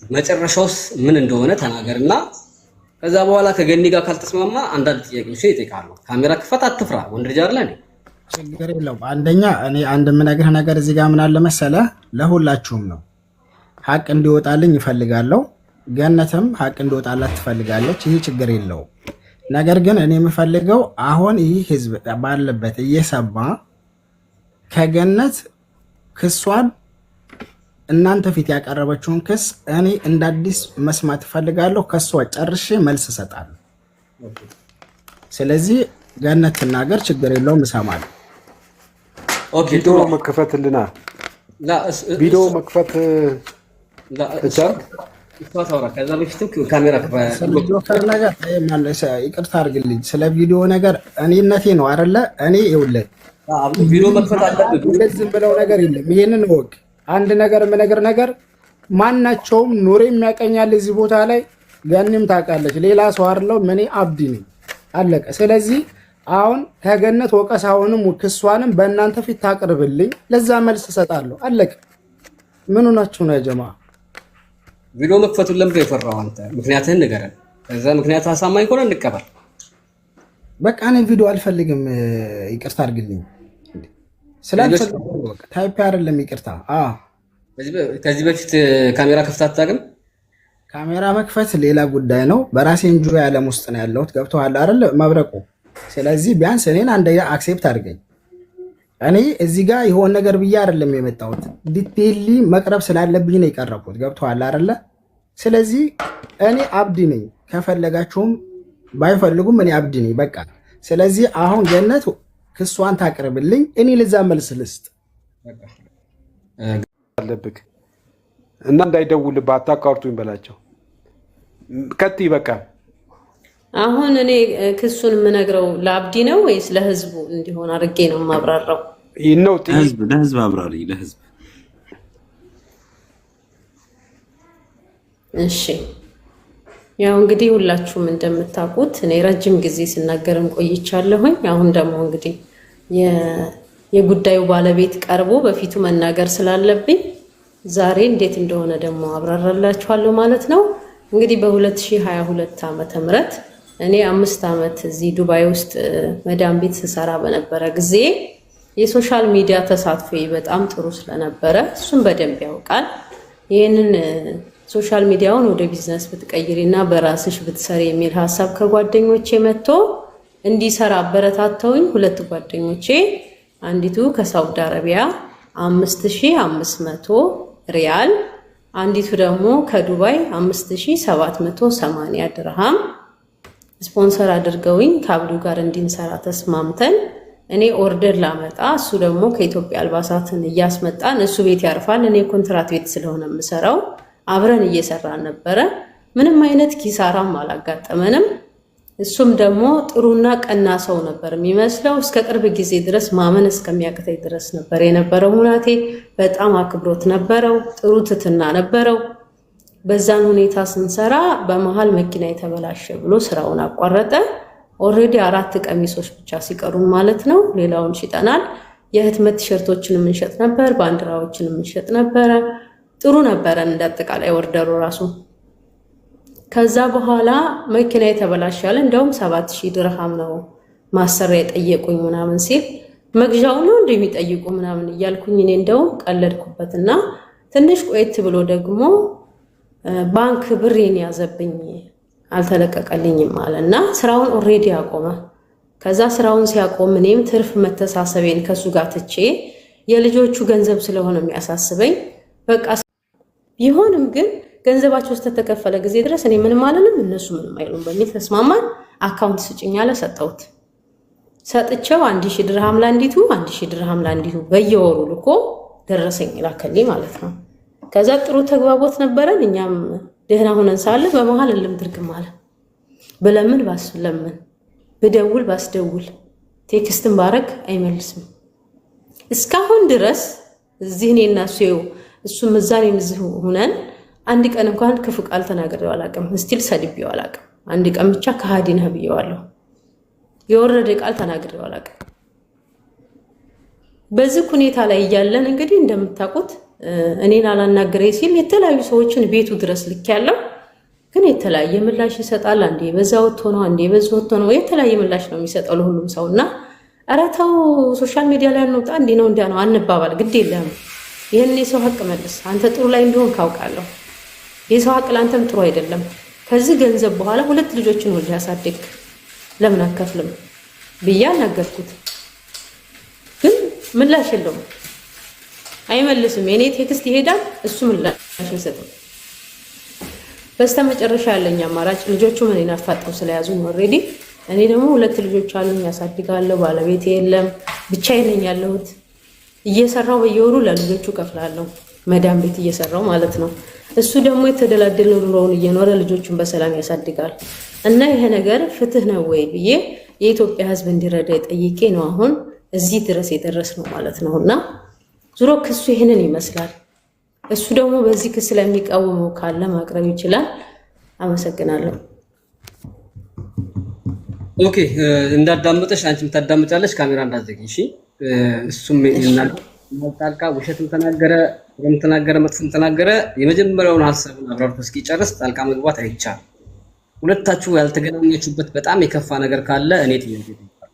መጨረሻውስ ምን እንደሆነ ተናገርና ከዛ በኋላ ከገኒ ጋር ካልተስማማ አንዳንድ ጥያቄዎች ይጠይቃሉ። ካሜራ ክፈት፣ አትፍራ፣ ወንድ ልጅ አይደለ እንዴ? ችግር የለውም። አንደኛ እኔ አንድ የምነግርህ ነገር እዚህ ጋር ምን አለ መሰለህ፣ ለሁላችሁም ነው ሀቅ እንዲወጣልኝ ይፈልጋለሁ። ገነትም ሀቅ እንዲወጣላት ትፈልጋለች። ይህ ችግር የለውም። ነገር ግን እኔ የምፈልገው አሁን ይህ ህዝብ ባለበት እየሰማ ከገነት ክሷን እናንተ ፊት ያቀረበችውን ክስ እኔ እንደ አዲስ መስማት እፈልጋለሁ። ከሷ ጨርሼ መልስ እሰጣለሁ። ስለዚህ ገነት ትናገር፣ ችግር የለውም፣ እሰማለሁ። ኦኬ ቪዲዮ መክፈትልና ቪዲዮ መክፈት እቻል ታውራ ከዛ በፊትም ካሜራ ነገር ይቅርታ አድርግልኝ። ስለ ቪዲዮ ነገር እኔነቴ ነው አይደለ? እኔ ይኸውልህ ቪዲዮ መክፈት አለብህ። ዝም ብለው ነገር የለም። ይሄንን ወቅ አንድ ነገር የምነግር ነገር ማናቸውም ኑሬ የሚያቀኛል እዚህ ቦታ ላይ ገኒም ታውቃለች። ሌላ ሰው አይደለም፣ እኔ አብዲ ነኝ። አለቀ። ስለዚህ አሁን ከገነት ወቀሳውንም ክሷንም በእናንተ ፊት ታቅርብልኝ፣ ለዛ መልስ እሰጣለሁ። አለቀ። ምን ሆናችሁ ነው ጀማ? ቪዲዮ መክፈቱን ለምን የፈራው አንተ? ምክንያትህን ንገረን። ከዛ ምክንያት አሳማኝ ከሆነ እንቀበል። በቃ እኔ ቪዲዮ አልፈልግም፣ ይቅርታ አድርግልኝ። ስላልፈልግ በቃ ታይፕ አይደለም፣ ይቅርታ። ከዚህ በፊት ካሜራ ከፍተህ አታውቅም? ካሜራ መክፈት ሌላ ጉዳይ ነው። በራሴ እንጆ ዓለም ውስጥ ነው ያለሁት። ገብቶሃል አይደል መብረቁ? ስለዚህ ቢያንስ እኔን አንደ አክሴፕት አድርገኝ። እኔ እዚህ ጋር የሆነ ነገር ብዬ አይደለም የመጣሁት፣ ዲቴይሊ መቅረብ ስላለብኝ ነው የቀረብኩት። ገብቶሃል አይደለ? ስለዚህ እኔ አብዲ ነኝ። ከፈለጋችሁም ባይፈልጉም እኔ አብዲ ነኝ። በቃ ስለዚህ አሁን ገነት ክሷን ታቅርብልኝ፣ እኔ ለዛ መልስ ልስጥ አለብክ እና እንዳይደውልብህ አታቋርጡኝ በላቸው። ቀጥይ በቃ። አሁን እኔ ክሱን የምነግረው ለአብዲ ነው ወይስ ለህዝቡ እንዲሆን አድርጌ ነው የማብራራው? ይነው ለህዝብ አብራሪ ለህዝብ። እሺ ያው እንግዲህ ሁላችሁም እንደምታውቁት እኔ ረጅም ጊዜ ስናገርም ቆይቻለሁኝ። አሁን ደግሞ እንግዲህ የጉዳዩ ባለቤት ቀርቦ በፊቱ መናገር ስላለብኝ ዛሬ እንዴት እንደሆነ ደግሞ አብራራላችኋለሁ ማለት ነው። እንግዲህ በ2022 ዓመተ ምህረት እኔ 5 ዓመት እዚህ ዱባይ ውስጥ መዳም ቤት ስሰራ በነበረ ጊዜ የሶሻል ሚዲያ ተሳትፎ በጣም ጥሩ ስለነበረ እሱም በደንብ ያውቃል። ይሄንን ሶሻል ሚዲያውን ወደ ቢዝነስ ብትቀይሪና በራስሽ ብትሰሪ የሚል ሐሳብ ከጓደኞቼ መጥቶ እንዲሰራ አበረታተውኝ። 2 ጓደኞቼ አንዲቱ ከሳውዲ አረቢያ 5500 ሪያል፣ አንዲቱ ደግሞ ከዱባይ 5780 ድርሃም ስፖንሰር አድርገውኝ ከአብዱ ጋር እንድንሰራ ተስማምተን እኔ ኦርደር ላመጣ እሱ ደግሞ ከኢትዮጵያ አልባሳትን እያስመጣን እሱ ቤት ያርፋል፣ እኔ ኮንትራት ቤት ስለሆነ የምሰራው አብረን እየሰራን ነበረ። ምንም አይነት ኪሳራም አላጋጠመንም። እሱም ደግሞ ጥሩና ቀና ሰው ነበር የሚመስለው። እስከ ቅርብ ጊዜ ድረስ ማመን እስከሚያቅተኝ ድረስ ነበር የነበረው ሁናቴ። በጣም አክብሮት ነበረው፣ ጥሩ ትትና ነበረው። በዛን ሁኔታ ስንሰራ በመሃል መኪና የተበላሸ ብሎ ስራውን አቋረጠ። ኦሬዲ 4 ቀሚሶች ብቻ ሲቀሩን ማለት ነው። ሌላውን ሽጠናል። የህትመት ቲሸርቶችን እንሸጥ ነበር፣ ባንዲራዎችን እንሸጥ ነበረ። ጥሩ ነበረ እንዳጠቃላይ ወርደሩ ራሱ። ከዛ በኋላ መኪና የተበላሻለ እንደውም 7000 ድርሃም ነው ማሰሪያ የጠየቁኝ ምናምን ሲል መግዣው ነው እንደሚጠይቁ ምናምን እያልኩኝ እኔ እንደውም ቀለድኩበትና ትንሽ ቆየት ብሎ ደግሞ ባንክ ብሬን ያዘብኝ አልተለቀቀልኝም አለና ስራውን ኦሬዲ አቆመ። ከዛ ስራውን ሲያቆም እኔም ትርፍ መተሳሰቤን ከሱ ጋር ትቼ የልጆቹ ገንዘብ ስለሆነ የሚያሳስበኝ በቃ ቢሆንም ግን ገንዘባቸው ተተከፈለ ጊዜ ድረስ እኔ ምንም አልልም እነሱ ምንም አይሉም በሚል ተስማማን። አካውንት ስጭኝ አለ፣ ሰጠሁት። ሰጥቼው 1000 ድርሃም ላንዲቱ 1000 ድርሃም ላንዲቱ በየወሩ ልኮ ደረሰኝ ላከልኝ ማለት ነው። ከዛ ጥሩ ተግባቦት ነበረን። እኛም ደህና ሆነን ሳለ በመሃል እልም ድርግም አለ። ብለምን ባስለምን ብደውል ባስደውል ቴክስትን ባረግ አይመልስም። እስካሁን ድረስ እዚህ እኔና እሱም እዛኔም እዚህ ሆነን አንድ ቀን እንኳን ክፉ ቃል ተናግሬው አላውቅም። ስቲል ሰድቤው አላውቅም። አንድ ቀን ብቻ ከሃዲ ነህ ብዬዋለሁ። የወረደ ቃል ተናግሬው አላውቅም። በዚህ ሁኔታ ላይ እያለን እንግዲህ እንደምታውቁት እኔን አላናገረኝ ሲል የተለያዩ ሰዎችን ቤቱ ድረስ ልክ ያለው ግን የተለያየ ምላሽ ይሰጣል። አንዴ በዛ ወጥቶ ነው፣ አንዴ በዛ ወጥቶ ነው። የተለያየ ምላሽ ነው የሚሰጠው ለሁሉም ሰውና ኧረ ተው ሶሻል ሚዲያ ላይ እንውጣ እንዴ ነው እንዲያ ነው አንባባል። ግድ የለም ይሄን የሰው ሀቅ መልስ። አንተ ጥሩ ላይ እንደሆን ካውቃለሁ። የሰው ሀቅ ለአንተም ጥሩ አይደለም። ከዚህ ገንዘብ በኋላ 2 ልጆችን ወልድ ያሳድግ ለምን አከፍልም ብዬ አናገርኩት። ግን ምላሽ የለውም፣ አይመልስም። የኔ ቴክስት ይሄዳል፣ እሱ ምላሽ አይሰጥም። በስተመጨረሻ ያለኝ አማራጭ ልጆቹ እኔን አፋጠው ስለያዙኝ ኦልሬዲ እኔ ደግሞ 2 ልጆች አሉኝ ያሳድጋለሁ። ባለቤቴ የለም፣ ብቻዬን ነኝ ያለሁት። እየሰራው በየወሩ ለልጆቹ ከፍላለሁ፣ መዳም ቤት እየሰራው ማለት ነው። እሱ ደግሞ የተደላደለ ኑሮውን እየኖረ ልጆቹን በሰላም ያሳድጋል። እና ይሄ ነገር ፍትህ ነው ወይ ብዬ የኢትዮጵያ ሕዝብ እንዲረዳ ጠይቄ ነው አሁን እዚህ ድረስ የደረስነው ማለት ነውና ዙሮ ክሱ ይሄንን ይመስላል። እሱ ደግሞ በዚህ ክስ ለሚቃወመው ካለ ማቅረብ ይችላል። አመሰግናለሁ። ኦኬ እንዳዳመጠሽ አንቺም ታዳምጫለሽ። ካሜራ እንዳዘጊ እሺ። እሱም ይናል ጣልቃ ውሸትም ተናገረ፣ ወይም ተናገረ፣ መጥፎም ተናገረ፣ የመጀመሪያውን ሐሳቡን አብራርቶ እስኪጨርስ ጣልቃ መግባት አይቻልም። ሁለታችሁ ያልተገናኛችሁበት በጣም የከፋ ነገር ካለ እኔ ጥያቄ ጠይቃለሁ፣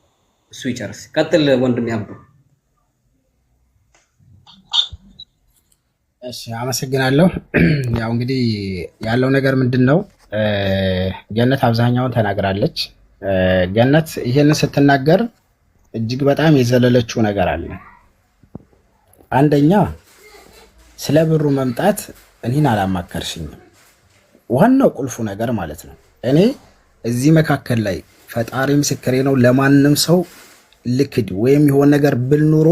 እሱ ይጨርስ። ቀጥል ወንድም ያብዱ። እሺ አመሰግናለሁ። ያው እንግዲህ ያለው ነገር ምንድነው? ገነት አብዛኛውን ተናግራለች። ገነት ይሄንን ስትናገር እጅግ በጣም የዘለለችው ነገር አለ። አንደኛ ስለ ብሩ መምጣት እኔን አላማከርሽኝም። ዋናው ቁልፉ ነገር ማለት ነው። እኔ እዚህ መካከል ላይ ፈጣሪ ምስክሬ ነው፣ ለማንም ሰው ልክድ ወይም የሆነ ነገር ብል ኑሮ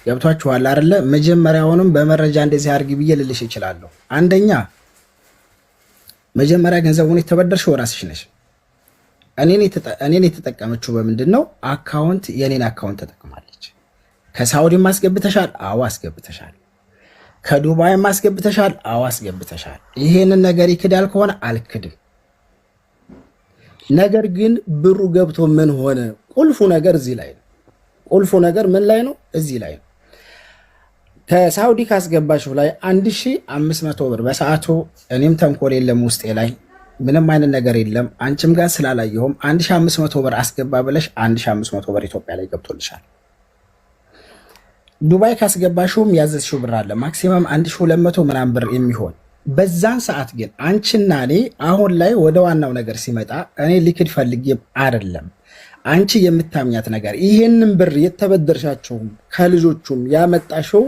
ገብቷችኋል አይደለ? መጀመሪያውንም በመረጃ እንደዚህ አድርጊ ብዬ ልልሽ እችላለሁ። አንደኛ መጀመሪያ ገንዘቡን የተበደርሽው ራስሽ ነሽ። እኔን የተጠቀመችው በምንድን ነው? አካውንት የኔን አካውንት ተጠቅማለች። ከሳውዲም አስገብተሻል? አዎ አስገብተሻል። ከዱባይም አስገብተሻል? አዎ አስገብተሻል። ይሄንን ነገር ይክዳል ከሆነ አልክድም። ነገር ግን ብሩ ገብቶ ምን ሆነ? ቁልፉ ነገር እዚህ ላይ ነው። ቁልፉ ነገር ምን ላይ ነው? እዚህ ላይ ነው። ከሳውዲ ካስገባሽው ላይ 1500 ብር በሰዓቱ እኔም ተንኮል የለም ውስጤ ላይ ምንም አይነት ነገር የለም። አንቺም ጋር ስላላየሁም 1500 ብር አስገባ ብለሽ 1500 ብር ኢትዮጵያ ላይ ገብቶልሻል። ዱባይ ካስገባሽውም ያዘዝሽው ብር አለ ማክሲመም 1200 ምናምን ብር የሚሆን በዛን ሰዓት ግን አንቺና እኔ አሁን ላይ ወደ ዋናው ነገር ሲመጣ እኔ ሊክድ ፈልጌም አይደለም። አንቺ የምታምኛት ነገር ይሄንን ብር የተበደርሻቸውም ከልጆቹም ያመጣሽው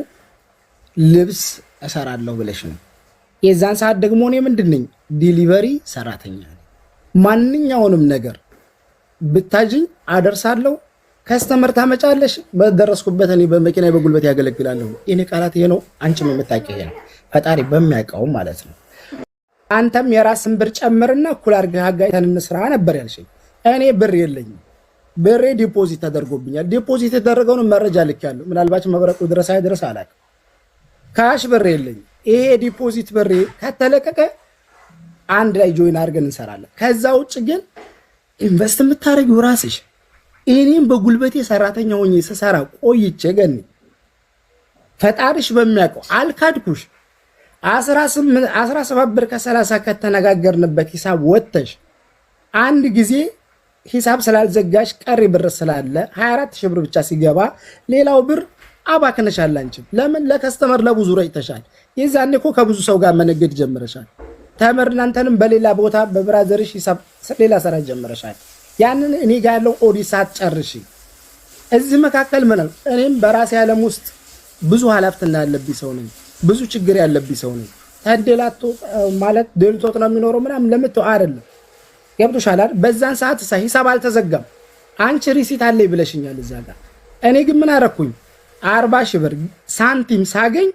ልብስ እሰራለሁ ብለሽ ነው። የዛን ሰዓት ደግሞ እኔ ምንድነኝ ዲሊቨሪ ሰራተኛ ነኝ። ማንኛውንም ነገር ብታጅኝ አደርሳለሁ። ከስተመር ታመጫለሽ፣ በደረስኩበት እኔ በመኪና በጉልበት ያገለግላለሁ። እኔ ቃላት ይሄ ነው። አንቺም የምታውቂ ይሄ ነው፣ ፈጣሪ በሚያውቀው ማለት ነው። አንተም የራስን ብር ጨምርና እኩል አድርገህ አጋጭተን እንስራ ነበር ያልሽኝ። እኔ ብር የለኝም። ብሬ ዲፖዚት ተደርጎብኛል። ዲፖዚት የተደረገውን መረጃ ልኬያለሁ። ምናልባት መብረቁ ድረስ አይድረስ አላውቅም። ካሽ ብር የለኝም። ይሄ ዲፖዚት ብሬ ከተለቀቀ አንድ ላይ ጆይን አድርገን እንሰራለን። ከዛ ውጭ ግን ኢንቨስት የምታደርጊው ራስሽ። እኔም በጉልበቴ ሰራተኛ ሆኜ ስሰራ ቆይቼ ገኒ ፈጣሪሽ በሚያውቀው አልካድኩሽ። 17 ብር ከ30 ከተነጋገርንበት ሂሳብ ወጥተሽ አንድ ጊዜ ሂሳብ ስላልዘጋሽ ቀሪ ብር ስላለ 24 ሺህ ብር ብቻ ሲገባ ሌላው ብር አባክነሻል። አንቺም ለምን ለከስተመር ለብዙ ረጭተሻል። የዛኔ እኮ ከብዙ ሰው ጋር መነገድ ጀምረሻል። ተመር እናንተንም በሌላ ቦታ በብራዘርሽ ሂሳብ ሌላ ስራ ጀምረሻል። ያንን እኔ ጋር ያለው ኦዲሳት ጨርሺ። እዚህ መካከል ምን ነው? እኔም በራሴ ዓለም ውስጥ ብዙ ኃላፊነት ያለብኝ ሰው ነኝ። ብዙ ችግር ያለብኝ ሰው ነኝ። ታደላቶ ማለት ደልቶት ነው የሚኖረው ምናምን ለምትው አይደለም። ገብቶሻል አይደል? በዛን ሰዓት ሂሳብ አልተዘጋም። አንቺ ሪሲት አለኝ ብለሽኛል እዛ ጋር። እኔ ግን ምን አረኩኝ? 40 ሺህ ብር ሳንቲም ሳገኝ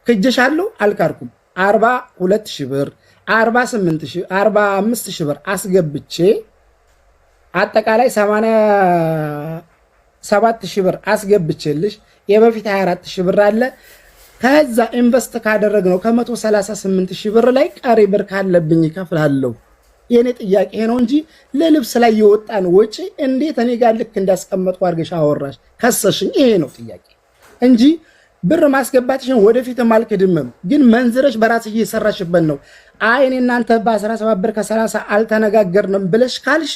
ክጀሻለሁ፣ አልካርኩም። 42 ሺህ ብር 48 ሺህ 45 ሺህ ብር አስገብቼ አጠቃላይ 87 ሺህ ብር አስገብቼልሽ የበፊት 24 ሺህ ብር አለ። ከዛ ኢንቨስት ካደረግነው ከ138 ሺህ ብር ላይ ቀሪ ብር ካለብኝ ይከፍላለሁ። የኔ ጥያቄ ነው እንጂ ለልብስ ላይ የወጣን ወጪ እንዴት እኔ ጋር ልክ እንዳስቀመጥኩ አድርገሽ አወራሽ ከሰሽኝ። ይሄ ነው ጥያቄ እንጂ ብር ማስገባትሽን ወደፊትም አልክድምም፣ ግን መንዝረሽ በራስሽ እየሰራሽበት ነው። አይ እኔ እናንተ በ17 ብር ከ30 አልተነጋገርንም ብለሽ ካልሽ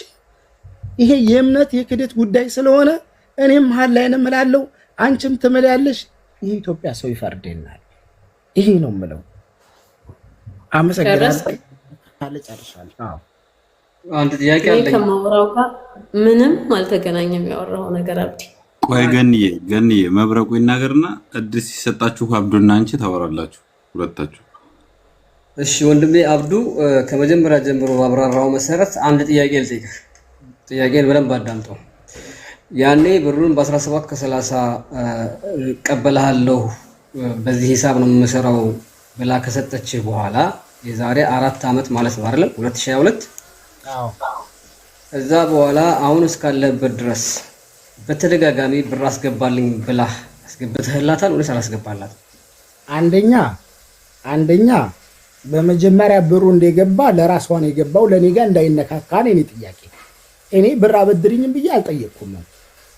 ይሄ የእምነት የክደት ጉዳይ ስለሆነ እኔም መሀል ላይ ነው እምላለሁ፣ አንቺም ትምላለሽ። ይሄ ኢትዮጵያ ሰው ይፈርደናል። ይሄ ነው የምለው። አመሰግናለሁ። ጨርሻለሁ። አንድ ጥያቄ አለኝ። ከማወራው ጋር ምንም አልተገናኘም ያወራው ነገር አብዲ። ቆይ ገንዬ መብረቁ ይናገርና እድል ሲሰጣችሁ አብዱና አንቺ ታወራላችሁ ሁለታችሁ። እሺ ወንድሜ አብዱ ከመጀመሪያ ጀምሮ ባብራራው መሰረት አንድ ጥያቄ ልጠይቅህ። ጥያቄን በደንብ አዳምጠው። ያኔ ብሩን በ17 ከ30 ቀበልሃለሁ በዚህ ሂሳብ ነው የምሰራው ብላ ከሰጠችህ በኋላ የዛሬ 4 ዓመት ማለት ነው አይደለም 2022 እዛ በኋላ አሁን እስካለበት ድረስ በተደጋጋሚ ብር አስገባልኝ ብላ አስገብተህላታል ወይስ አላስገባላትም? አንደኛ በመጀመሪያ ብሩ እንደገባ ለራሷ ነው የገባው፣ ለኔ ጋር እንዳይነካካ ነው የኔ ጥያቄ። እኔ ብር አበድርኝም ብዬ አልጠየቅኩም።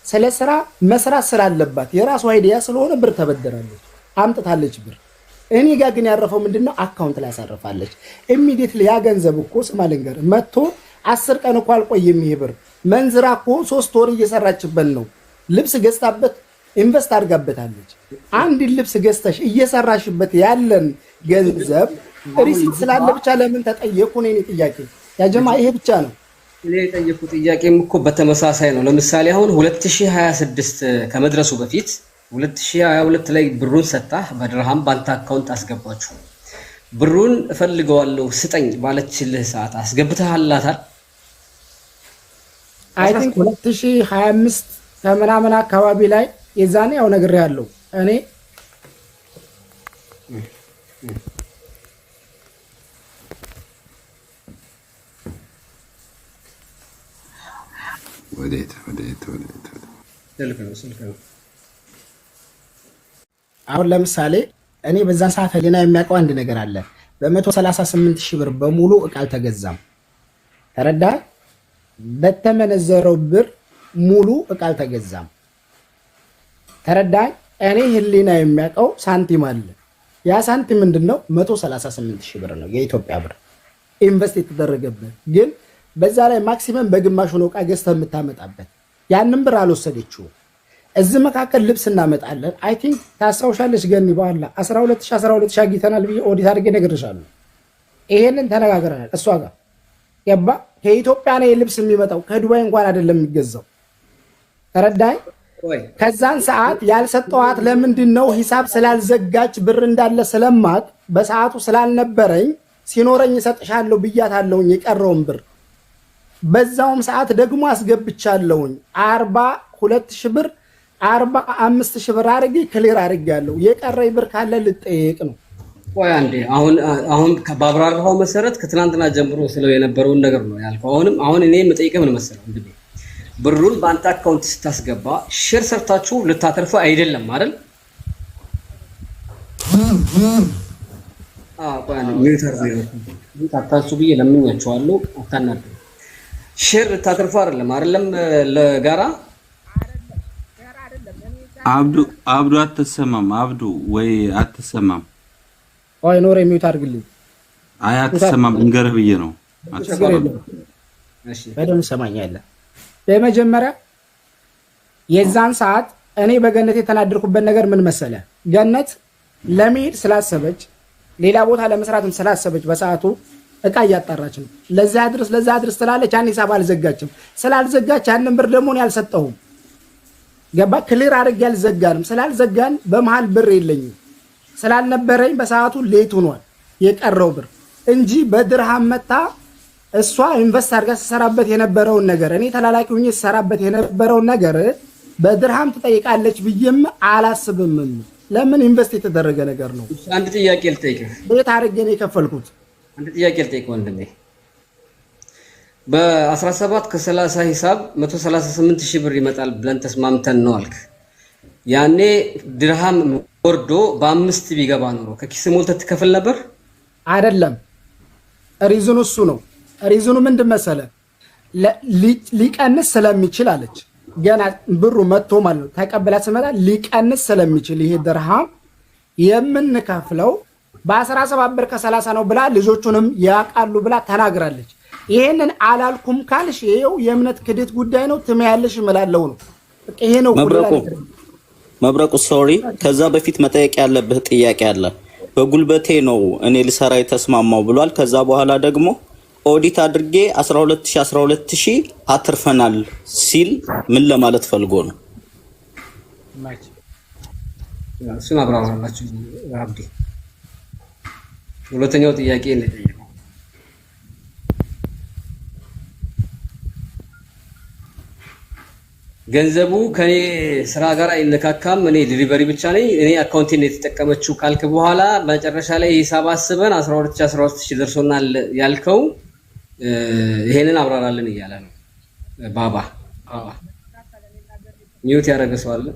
ስለ ስራ መስራት ስላለባት የራሷ አይዲያ ስለሆነ ብር ተበደራለች፣ አምጥታለች ብር። እኔ ጋር ግን ያረፈው ምንድነው አካውንት ላይ ያሳርፋለች። ኢሚዲየትሊ ያ ገንዘብ እኮ ስማ ልንገርህ መጥቶ 10 ቀን እኮ አልቆየም። ይሄ ብር መንዝራ እኮ 3 ወር እየሰራችበት ነው። ልብስ ገዝታበት ኢንቨስት አድርጋበታለች። አንድ ልብስ ገዝተሽ እየሰራሽበት ያለን ገንዘብ ሪሲት ስላለ ብቻ ለምን ተጠየቁ ነው የኔ ጥያቄ። ያ ጀማ ይሄ ብቻ ነው እኔ የጠየኩት። ጥያቄም እኮ በተመሳሳይ ነው። ለምሳሌ አሁን 2026 ከመድረሱ በፊት 2022 ላይ ብሩን ሰጣህ በድርሃም ባንተ አካውንት አስገባችሁ። ብሩን እፈልገዋለሁ ስጠኝ ባለችልህ ሰዓት አስገብተሃላታል? አይ ቲንክ 2025 ከምናምን አካባቢ ላይ የዛኔ ያው ነግሬሃለሁ እኔ ወዴት ስልክ ነው። አሁን ለምሳሌ እኔ በዛን ሰዓት ህሊና የሚያውቀው አንድ ነገር አለ። በ138 ሺህ ብር በሙሉ እቃ አልተገዛም። ተረዳ? በተመነዘረው ብር ሙሉ እቃ አልተገዛም። ተረዳ? እኔ ህሊና የሚያውቀው ሳንቲም አለ። ያ ሳንቲም ምንድነው? 138 ሺህ ብር ነው የኢትዮጵያ ብር ኢንቨስት የተደረገበት። ግን በዛ ላይ ማክሲመም በግማሹ ነው እቃ ገዝተህ የምታመጣበት። ያንን ብር አልወሰደችውም። እዚህ መካከል ልብስ እናመጣለን። አይ ቲንክ ታስታውሻለሽ ገኒ በኋላ 12 አግኝተናል ብዬ ኦዲት አድርጌ እነግርሻለሁ። ይሄንን ተነጋግረናል እሷ ጋር ገባ። ከኢትዮጵያ ነው ልብስ የሚመጣው ከዱባይ እንኳን አይደለም የሚገዛው። ተረዳኝ? ከዛን ሰዓት ያልሰጠኋት ለምንድን ነው? ሂሳብ ስላልዘጋች ብር እንዳለ ስለማቅ በሰዓቱ ስላልነበረኝ ሲኖረኝ እሰጥሻለሁ ብያታለሁኝ የቀረውን ብር። በዛውም ሰዓት ደግሞ አስገብቻለሁኝ 42 ሺህ ብር 45 ሺህ ብር አድርጌ ክሊር አድርጌያለሁ። የቀረኝ ብር ካለ ልጠየቅ ነው። ቆይ አንዴ አሁን ባብራራው መሰረት ከትናንትና ጀምሮ ስለው የነበረውን ነገር ነው ያልከው። አሁን እኔ የምጠይቀው ምን መሰለህ እንግዲህ ብሩን በአንተ አካውንት ስታስገባ ሼር ሰርታችሁ ልታተርፉ አይደለም አይደል? ቆይ አንዴ ሚውተር ነው ታታሱ ብዬ ለምኛቸዋለሁ። አታናዱ። ሼር ልታተርፉ አይደለም ለጋራ አብዱ አትሰማም። አብዱ ወይ አትሰማም። ወይ ኖር የሚውት አድርግልኝ። አይ አትሰማም እንገርህ ብዬ ነው። እሺ በደንብ ሰማኛለህ። በመጀመሪያ የዛን ሰዓት እኔ በገነት የተናደርኩበት ነገር ምን መሰለ? ገነት ለመሄድ ስላሰበች ሌላ ቦታ ለመስራትም ስላሰበች በሰዓቱ እቃ እያጣራች ነው። ለዛ አድርስ ስላለች ያን ሂሳብ አልዘጋችም። ስላልዘጋች ያንን ብር ደግሞ እኔ አልሰጠሁም። ገባ? ክሊር አድርጌ አልዘጋንም። ስላልዘጋን በመሃል ብር የለኝም ስላልነበረኝ በሰዓቱ ሌት ሆኗል የቀረው ብር እንጂ በድርሃም መታ እሷ ኢንቨስት አድርጋ ተሰራበት የነበረውን ነገር እኔ ተላላኪ ሆኜ ተሰራበት የነበረውን ነገር በድርሃም ትጠይቃለች ብዬም አላስብም። ለምን ኢንቨስት የተደረገ ነገር ነው። አንድ ጥያቄ ልጠይቅህ። ቤት አድርጌ ነው የከፈልኩት። አንድ ጥያቄ ልጠይቅህ ወንድሜ። በ17 ከ30 ሂሳብ 138 ሺህ ብር ይመጣል ብለን ተስማምተን ነው አልክ። ያኔ ድርሃም ወርዶ በ5 ቢገባ ኖሮ ከኪስ ሞልተህ ትከፍል ነበር አይደለም? ሪዝኑ እሱ ነው። ሪዝኑ ምንድን መሰለ? ሊቀንስ ስለሚችል አለች። ገና ብሩ መጥቶ ማለት ነው ተቀበላ ስመጣ ሊቀንስ ስለሚችል ይሄ ድርሃም የምንከፍለው በ17 ብር ከ30 ነው ብላ ልጆቹንም ያውቃሉ ብላ ተናግራለች። ይሄንን አላልኩም ካልሽ ይሄው የእምነት ክደት ጉዳይ ነው። ትመያለሽ እምላለሁ ነው። ይሄ ነው መብረቁ ሶሪ። ከዛ በፊት መጠየቅ ያለብህ ጥያቄ አለ። በጉልበቴ ነው እኔ ልሰራ የተስማማው ብሏል። ከዛ በኋላ ደግሞ ኦዲት አድርጌ 12000 አትርፈናል ሲል ምን ለማለት ፈልጎ ነው? እሱን አብራራላችሁ አብዲ። ሁለተኛው ጥያቄ ነው። ገንዘቡ ከኔ ስራ ጋር አይነካካም፣ እኔ ዲሊቨሪ ብቻ ነኝ፣ እኔ አካውንቴን የተጠቀመችው ካልክ በኋላ መጨረሻ ላይ ሂሳብ አስበን 12000 ደርሶናል ያልከው ይሄንን አብራራልን እያለ ነው። ባባ ሚውት ያደረገ ሰው አለ?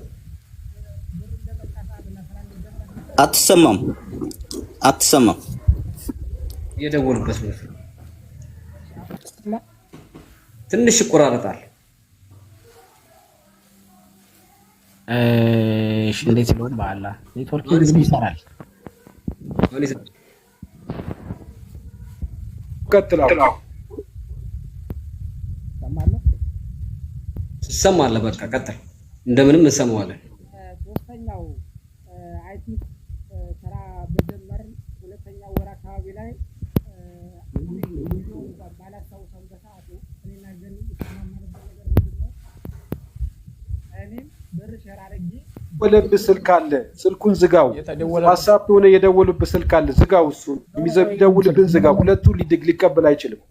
አትሰማም እየደወሉበት ነው። ትንሽ ይቆራረጣል። እሺ እንዴት ይሆን? በአላ ኔትወርክ እንግዲህ ይሰራል። ቀጥላው ትሰማለህ? በቃ ቀጥል። እንደምንም እንሰማዋለን። ሶስተኛው አይ ቲንክ ስራ በጀመርን ሁለተኛው ወር አካባቢ ላይ ባላስታውሰው በሰዓቱ እኔና ገኒ የተማማርበት ነገር ምንድነው? እኔም ብር ሸር አድርጌ የደወለብህ ስልክ አለ፣ ስልኩን ዝጋው። ዋትስአፕ ሆነ የደወሉብህ ስልክ አለ፣ ዝጋው። እሱን የሚደውልብህን ዝጋው። ሁለቱ ሊቀበል አይችልም።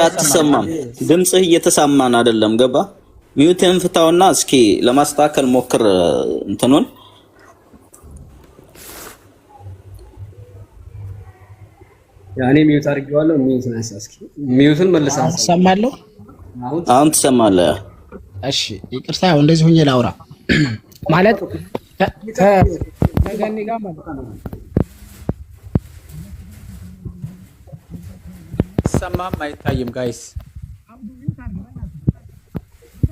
አትሰማም። ድምጽህ እየተሰማን አይደለም። ገባ? ሚውትን ፍታውና እስኪ ለማስተካከል ሞክር እንትኑን። ያኔ ሚውት አድርጌዋለሁ። ሚውት ነሳ። እስኪ ሚውትን መልሰህ ሰማለሁ። አሁን ትሰማለህ? እሺ ይቅርታ፣ ያው እንደዚህ ሆኜ ላውራ ማለት ከገኒ ጋር ማለት ነው። ሰማም አይታይም ጋይስ፣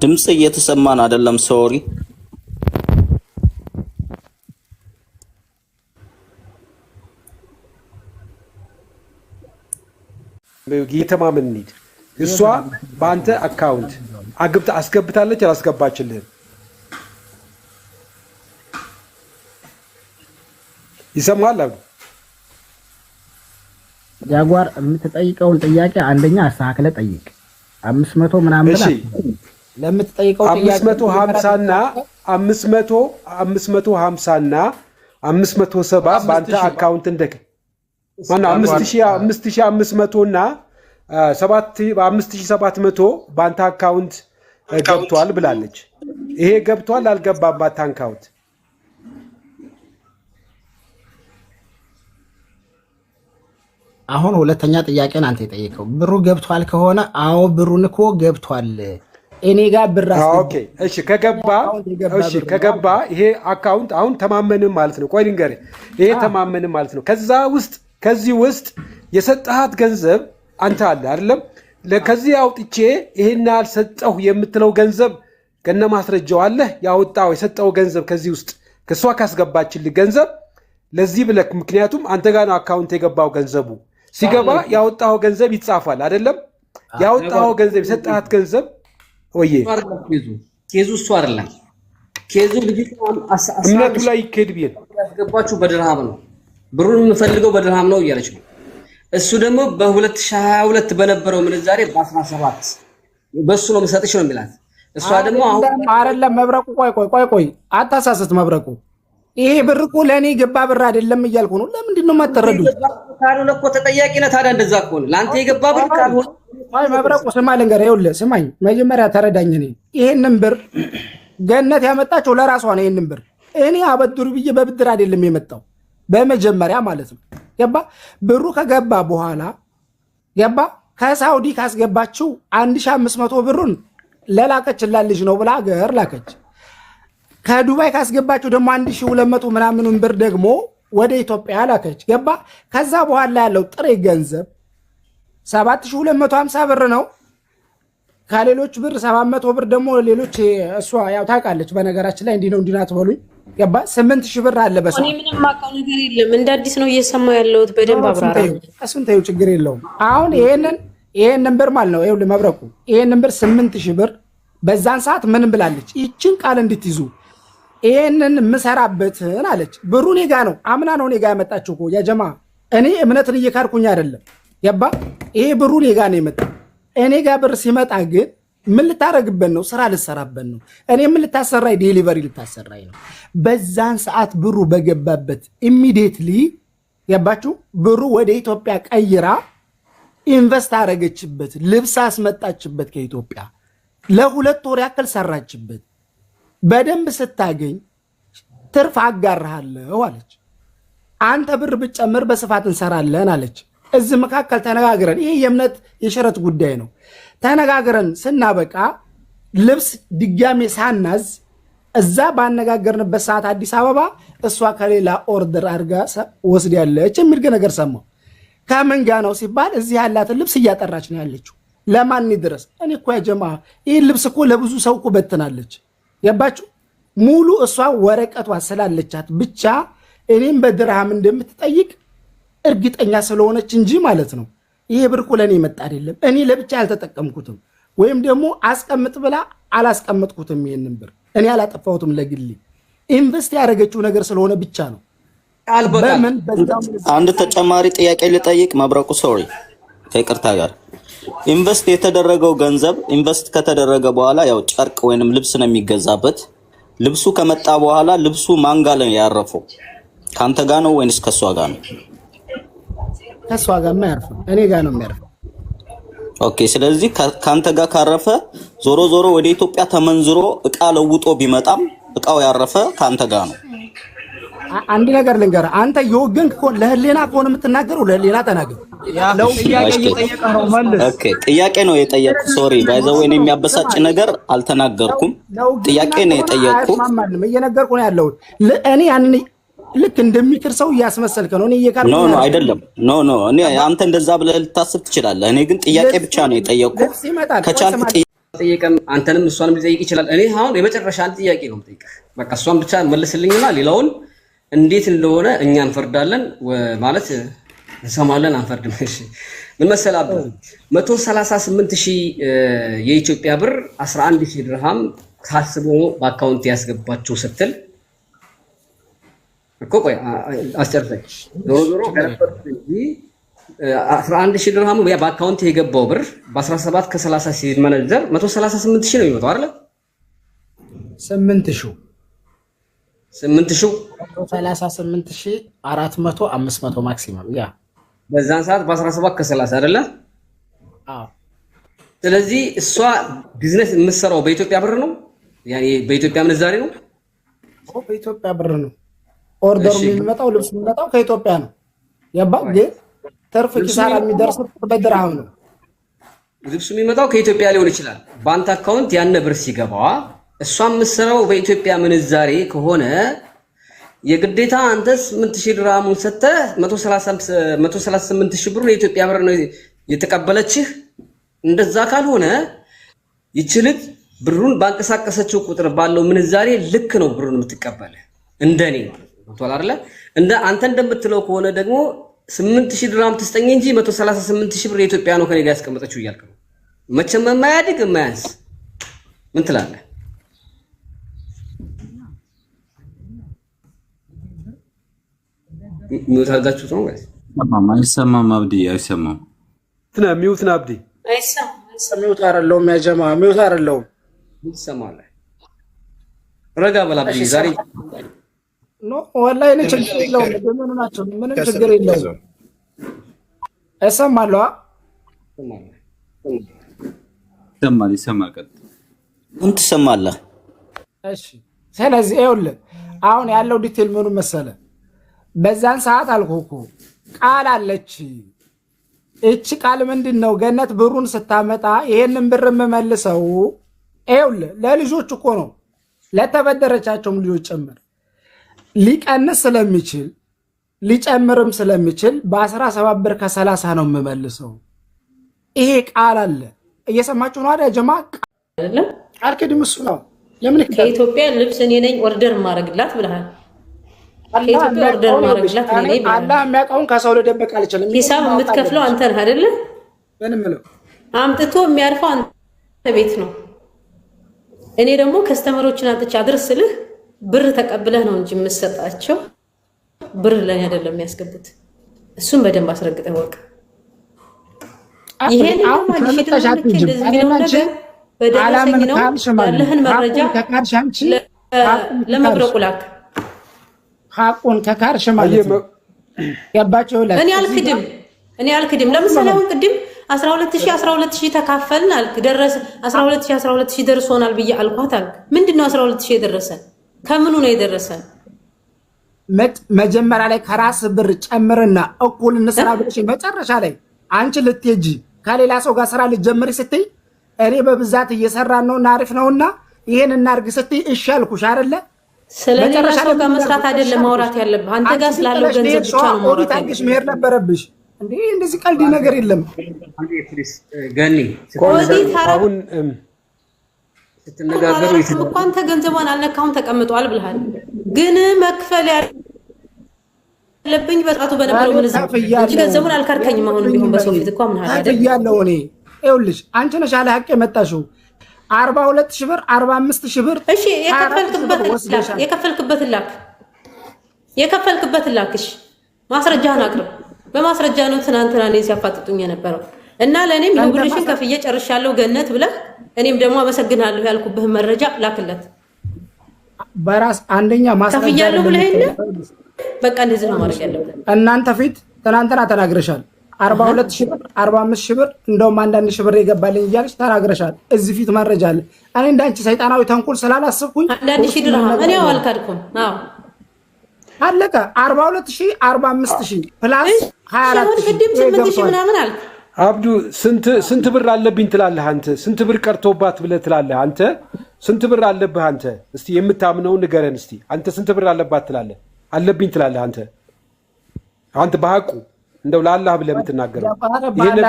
ድምጽ እየተሰማን አይደለም። ሶሪ እየተማመን እንሂድ። እሷ በአንተ አካውንት አስገብታለች አላስገባችልህም? ይሰማል አሉ ጃጓር የምትጠይቀውን ጥያቄ አንደኛ አስተካክለ ጠይቅ። 500 ምናምን ብላ ለምትጠይቀው ጥያቄ 550 እና 550 እና 570 በአንተ አካውንት እንደከ ማነው 5500 እና 5700 በአንተ አካውንት ገብቷል ብላለች። ይሄ ገብቷል አልገባም? በአንተ አካውንት አሁን ሁለተኛ ጥያቄን አንተ የጠየቀው ብሩ ገብቷል ከሆነ አዎ ብሩን እኮ ገብቷል። እኔ ጋር ብር ኦኬ እሺ ከገባ ይሄ አካውንት አሁን ተማመንም ማለት ነው። ቆይ ልንገርህ፣ ይሄ ተማመንም ማለት ነው። ከዚህ ውስጥ የሰጠሃት ገንዘብ አንተ አለ አይደለም? ለከዚህ አውጥቼ ይሄን ያልሰጠሁ የምትለው ገንዘብ ከነ ማስረጃው አለ ያወጣው የሰጠው ገንዘብ ከዚህ ውስጥ ከሷ ካስገባችልህ ገንዘብ ለዚህ ብለክ፣ ምክንያቱም አንተ ጋር ነው አካውንት የገባው ገንዘቡ ሲገባ ያወጣው ገንዘብ ይጻፋል አይደለም? ያወጣው ገንዘብ የሰጠሃት ገንዘብ ወይዬ ኬዙ እሱ አይደለም። ኬዙ ልጅቷ እምነቱ ላይ ይከድ ቢል ያስገባችሁ በድርሃም ነው፣ ብሩን የምፈልገው በድርሃም ነው እያለች ነው። እሱ ደግሞ በ2022 በነበረው ምንዛሬ በ17 በሱ ነው የምሰጥሽ ነው የሚላት። እሷ ደግሞ አሁን አይደለም መብረቁ፣ ቆይ አታሳስት መብረቁ። ይሄ ብር እኮ ለኔ ገባ ብር አይደለም እያልኩ ነው። ለምንድን ነው የማትረዱ? ካልሆነ እኮ ተጠያቂነት ታዲያ እንደዛ ከሆነ ለአንተ የገባ ብር ካልሆነ አይ መብረቁ ስማ ልንገርህ፣ ይኸውልህ ስማኝ፣ መጀመሪያ ተረዳኝ። እኔ ይሄንን ብር ገነት ያመጣቸው ለራሷ ነው። ይሄንን ብር እኔ አበድሩ ብዬ በብድር አይደለም የመጣው በመጀመሪያ ማለት ነው። ገባ? ብሩ ከገባ በኋላ ገባ ከሳውዲ ካስገባችው 1500 ብሩን ለላከችላት ልጅ ነው ብላ ሀገር ላከች። ከዱባይ ካስገባችው ደግሞ 1200 ምናምኑን ብር ደግሞ ወደ ኢትዮጵያ ላከች። ገባ? ከዛ በኋላ ያለው ጥሬ ገንዘብ 7250 ብር ነው። ከሌሎች ብር 700 ብር ደግሞ ሌሎች እሷ ያው ታውቃለች። በነገራችን ላይ እንዲህ ነው እንዲህ ናት በሉኝ ገባ 8000 ብር አለ በሰው። እኔ ምንም አውቀው ነገር የለም እንደ አዲስ ነው እየሰማሁ ያለሁት። በደንብ አብራራ። እሱን ተይው ችግር የለውም። አሁን ይሄንን ብር ማለት ነው ይኸውልህ መብረቁ ይሄንን ብር 8000 ብር በዛን ሰዓት ምን ብላለች? ይችን ቃል እንድትይዙ ይሄንን የምሰራበትን አለች። ብሩ እኔ ጋ ነው አምና ነው እኔ ጋ ያመጣችው እኮ ያ ጀማ። እኔ እምነትን እየካድኩኝ አይደለም ገባ። ይሄ ብሩ እኔ ጋ ነው የመጣው። እኔ ጋ ብር ሲመጣ ግን ምን ልታረግበት ነው? ስራ ልሰራበት ነው። እኔ ምን ልታሰራይ? ዴሊቨሪ ልታሰራይ ነው። በዛን ሰዓት ብሩ በገባበት ኢሚዲየትሊ ገባችሁ? ብሩ ወደ ኢትዮጵያ ቀይራ ኢንቨስት አረገችበት፣ ልብስ አስመጣችበት ከኢትዮጵያ ለ2 ወር ያክል ሰራችበት። በደንብ ስታገኝ ትርፍ አጋራለሁ አለች። አንተ ብር ብጨምር በስፋት እንሰራለን አለች። እዚህ መካከል ተነጋግረን ይሄ የእምነት የሽረት ጉዳይ ነው። ተነጋግረን ስናበቃ ልብስ ድጋሜ ሳናዝ እዛ ባነጋገርንበት ሰዓት አዲስ አበባ እሷ ከሌላ ኦርደር አድርጋ ወስድ ያለች የሚል ነገር ሰማሁ። ከምን ጋ ነው ሲባል እዚህ ያላትን ልብስ እያጠራች ነው ያለችው። ለማን ድረስ? እኔ እኮ ያጀማ ይህን ልብስ እኮ ለብዙ ሰው እኮ በትናለች። ገባችሁ? ሙሉ እሷ ወረቀቷ ስላለቻት ብቻ እኔም በድርሃም እንደምትጠይቅ እርግጠኛ ስለሆነች እንጂ ማለት ነው። ይሄ ብር እኮ ለእኔ መጣ አይደለም። እኔ ለብቻ አልተጠቀምኩትም፣ ወይም ደግሞ አስቀምጥ ብላ አላስቀምጥኩትም። ይሄንን ብር እኔ አላጠፋሁትም። ለግሌ ኢንቨስት ያደረገችው ነገር ስለሆነ ብቻ ነው። አንድ ተጨማሪ ጥያቄ ልጠይቅ መብረቁ። ሶሪ ከይቅርታ ጋር ኢንቨስት የተደረገው ገንዘብ ኢንቨስት ከተደረገ በኋላ ያው ጨርቅ ወይንም ልብስ ነው የሚገዛበት። ልብሱ ከመጣ በኋላ ልብሱ ማን ጋር ነው ያረፈው? ካንተ ጋር ነው ወይንስ ከሷ ጋር ነው? ከሷ ጋር የማያርፈው እኔ ጋር ነው የሚያርፈው። ኦኬ። ስለዚህ ካንተ ጋር ካረፈ ዞሮ ዞሮ ወደ ኢትዮጵያ ተመንዝሮ እቃ ለውጦ ቢመጣም እቃው ያረፈ ካንተ ጋር ነው። አንድ ነገር ልንገርህ፣ አንተ የወገንክ ለህሊና ከሆነ የምትናገረው ለህሊና ተናገር። ጥያቄ ነው የጠየቅኩ። ሶሪ ባይ ዘ ወይ የሚያበሳጭ ነገር አልተናገርኩም። ጥያቄ ነው የጠየቅኩ። እየነገርኩ ነው ያለሁት። እኔ ያንን ልክ እንደሚክር ሰው እያስመሰልከ ነው። እኔ እየካርኩ ነው አይደለም። ኖ እኔ አንተ እንደዛ ብለህ ልታስብ ትችላለህ። እኔ ግን ጥያቄ ብቻ ነው የጠየቅኩ። ከቻልክ ጠየቀም አንተንም እሷንም ሊጠይቅ ይችላል። እኔ አሁን የመጨረሻ አንድ ጥያቄ ነው የምጠይቅህ። በቃ እሷን ብቻ መልስልኝና ሌላውን እንዴት እንደሆነ እኛ እንፈርዳለን ማለት እንሰማለን፣ አንፈርድም። እሺ ምን መሰለህ አባ 138,000 የኢትዮጵያ ብር 11,000 ድርሃም ታስቦ በአካውንት ያስገባቸው ስትል እኮ ቆይ አስጨርሰኝ። ዞሮ ከነበርኩት እንጂ 11,000 ድርሃሙ ያ በአካውንት የገባው ብር በ17 ከ30 ሲመነዘር 138,000 ነው የሚመጣው አይደል? 8,000 38,000 500 ማክሲመም ያ በዛን ሰዓት በ17 ከ30 አይደለ? አዎ። ስለዚህ እሷ ቢዝነስ የምትሰራው በኢትዮጵያ ብር ነው፣ ያኔ በኢትዮጵያ ምንዛሬ ነው። በኢትዮጵያ ብር ነው። ኦርደሩ የሚመጣው ልብሱ የሚመጣው ከኢትዮጵያ ነው። ያባ ግን ተርፍ ኪሳራ የሚደርስበት በድርሃም ነው። ልብሱ የሚመጣው ከኢትዮጵያ ሊሆን ይችላል። በአንተ አካውንት ያነ ብር ሲገባ እሷ የምትሰራው በኢትዮጵያ ምንዛሬ ከሆነ የግዴታ አንተ 8,000 ድርሃሙን ሰጥተህ 138,000 ብሩን የኢትዮጵያ ብር ነው የተቀበለችህ። እንደዛ ካልሆነ ይችልት ብሩን ባንቀሳቀሰችው ቁጥር ባለው ምንዛሬ ልክ ነው ብሩን የምትቀበል እንደኔ ማለት ነው። ቶሎ አይደለ? እንደ አንተ እንደምትለው ከሆነ ደግሞ 8,000 ድርሃም ትስጠኝ እንጂ 138,000 ብር የኢትዮጵያ ነው ከኔ ጋር ያስቀመጠችው እያልክ ነው። መቼም የማያድግ የማያንስ ምን ትላለህ? ሚውት አድርጋችሁት ነው ጋይስ? አይሰማም። አብዲ አይሰማም። ሚውት ነው አብዲ ሚውት አይደለሁም። ያ ጀማ ሚውት አይደለሁም። ትሰማለህ? ረጋ በላ አብዲ ዛሬ ኖ ወላሂ እኔ ችግር የለውም። ምን ናቸው? ምንም ችግር የለውም። እሰማለሁ። ይሰማል። ቀጥ ምን ትሰማለህ? እሺ። ስለዚህ ይኸውልህ አሁን ያለው ዲቴል ምኑ መሰለህ? በዛን ሰዓት አልኩህ እኮ ቃል አለች። እቺ ቃል ምንድን ነው? ገነት ብሩን ስታመጣ ይሄንን ብር የምመልሰው ይኸውልህ ለልጆች እኮ ነው፣ ለተበደረቻቸውም ልጆች ጭምር ሊቀንስ ስለሚችል ሊጨምርም ስለሚችል በ17 ብር ከ30 ነው የምመልሰው። ይሄ ቃል አለ። እየሰማችሁ ነው አይደል ጀማ? አይደለም አልክድም እሱ ነው። ለምን ከኢትዮጵያ ልብስ እኔ ነኝ ኦርደር ማድረግላት ብለሃል። ከኢትዮጵያ ኦርደር ማድረግላት እኔ ነኝ። አላህ የሚያውቀውን ከሰው ልደበቅ አልችልም። ሂሳብ የምትከፍለው አንተ ነህ አይደለ? ምንም ነው አምጥቶ የሚያርፈው አንተ ቤት ነው። እኔ ደግሞ ከስተመሮችን አጥቻ አድርስልህ ብር ተቀብለህ ነው እንጂ የምትሰጣቸው ብር ለኔ አይደለም የሚያስገቡት። እሱን በደንብ አስረግጠህ ወቅ። ይሄን ነው ማለት ነው። በደረሰኝ ነው ያለህን መረጃ ለመብረቁ ላክ። ሐቁን ከካርሽ ማለት ነው ያባቸው ላይ እኔ አልክድም። ለምሳሌ አሁን ቅድም 12000 ተካፈልን አልክ። ደረሰ 12000 ደርሶናል ብዬ አልኳት አልክ። ምንድነው 12000 የደረሰን? ከምኑ ነው የደረሰን? መጀመሪያ ላይ ከራስ ብር ጨምርና እኩል እንስራ ብለሽ መጨረሻ ላይ አንቺ ልትሄጂ ከሌላ ሰው ጋር ስራ ልትጀምሪ ስትይ እኔ በብዛት እየሰራን ነውና አሪፍ ነውና ይሄን እናርግ ስትይ እሺ አልኩሽ አይደለ? ስለሌላ ሰው ጋር መስራት አይደለም ማውራት ያለብህ አንተ ጋር ስላለው ገንዘብ ብቻ ነው ማውራት ያለብህ። መሄድ ነበረብሽ እንዴ? እንደዚህ ቀልድ ነገር የለም። ገኒ አሁን ስትነጋገሩ አንተ ገንዘቧን አልነካሁም ተቀምጧል ብለሃል። ግን መክፈል ያለብኝ በጣቱ በነበረው ምንዛሬ እንጂ ገንዘቡን አልካርከኝም። አሁን ቢሆን በሰው ፊት እኮ ምን አለ ያለው እኔ ይኸውልሽ አንቺ ነሽ ያለ ሐቅ የመጣሽው 42000 ብር 45000 ብር። እሺ የከፈልክበትን ላክሽ ማስረጃህን አቅርብ። በማስረጃ ነው ትናንትና እኔ ሲያፋጥጡኝ የነበረው እና ለኔም ይሁንልሽን ከፍዬ ጨርሻለሁ ገነት ብለህ እኔም ደግሞ አመሰግናለሁ ያልኩብህን መረጃ ላክለት። በራስ አንደኛ ማስረጃ ከፍያለሁ ብለህ በቃ እንደዚህ ነው ማድረግ ያለብህ። እናንተ ፊት ትናንትና ተናግረሻል። 42000 ብር 45000 ብር እንደውም አንዳንድ ሺህ ብር የገባልኝ እያለች ተናግረሻል። እዚህ ፊት መረጃ አለ። እኔ እንዳንቺ ሰይጣናዊ ተንኮል ስላላሰብኩኝ አንዳንድ ሺህ ድርሃም እኔ አልካድኩም። አዎ አለቀ። 42000 45000 ፕላስ 24000 ቅድም 8000 ምናምን አልክ። አብዱ ስንት ብር አለብኝ ትላለህ አንተ? ስንት ብር ቀርቶባት ብለህ ትላለህ አንተ? ስንት ብር አለብህ አንተ? እስቲ የምታምነውን ንገረን እስቲ። አንተ ስንት ብር አለባት ትላለህ? አለብኝ ትላለህ አንተ? አንተ በሐቁ እንደው ለአላህ ብለህ የምትናገረው በአላህ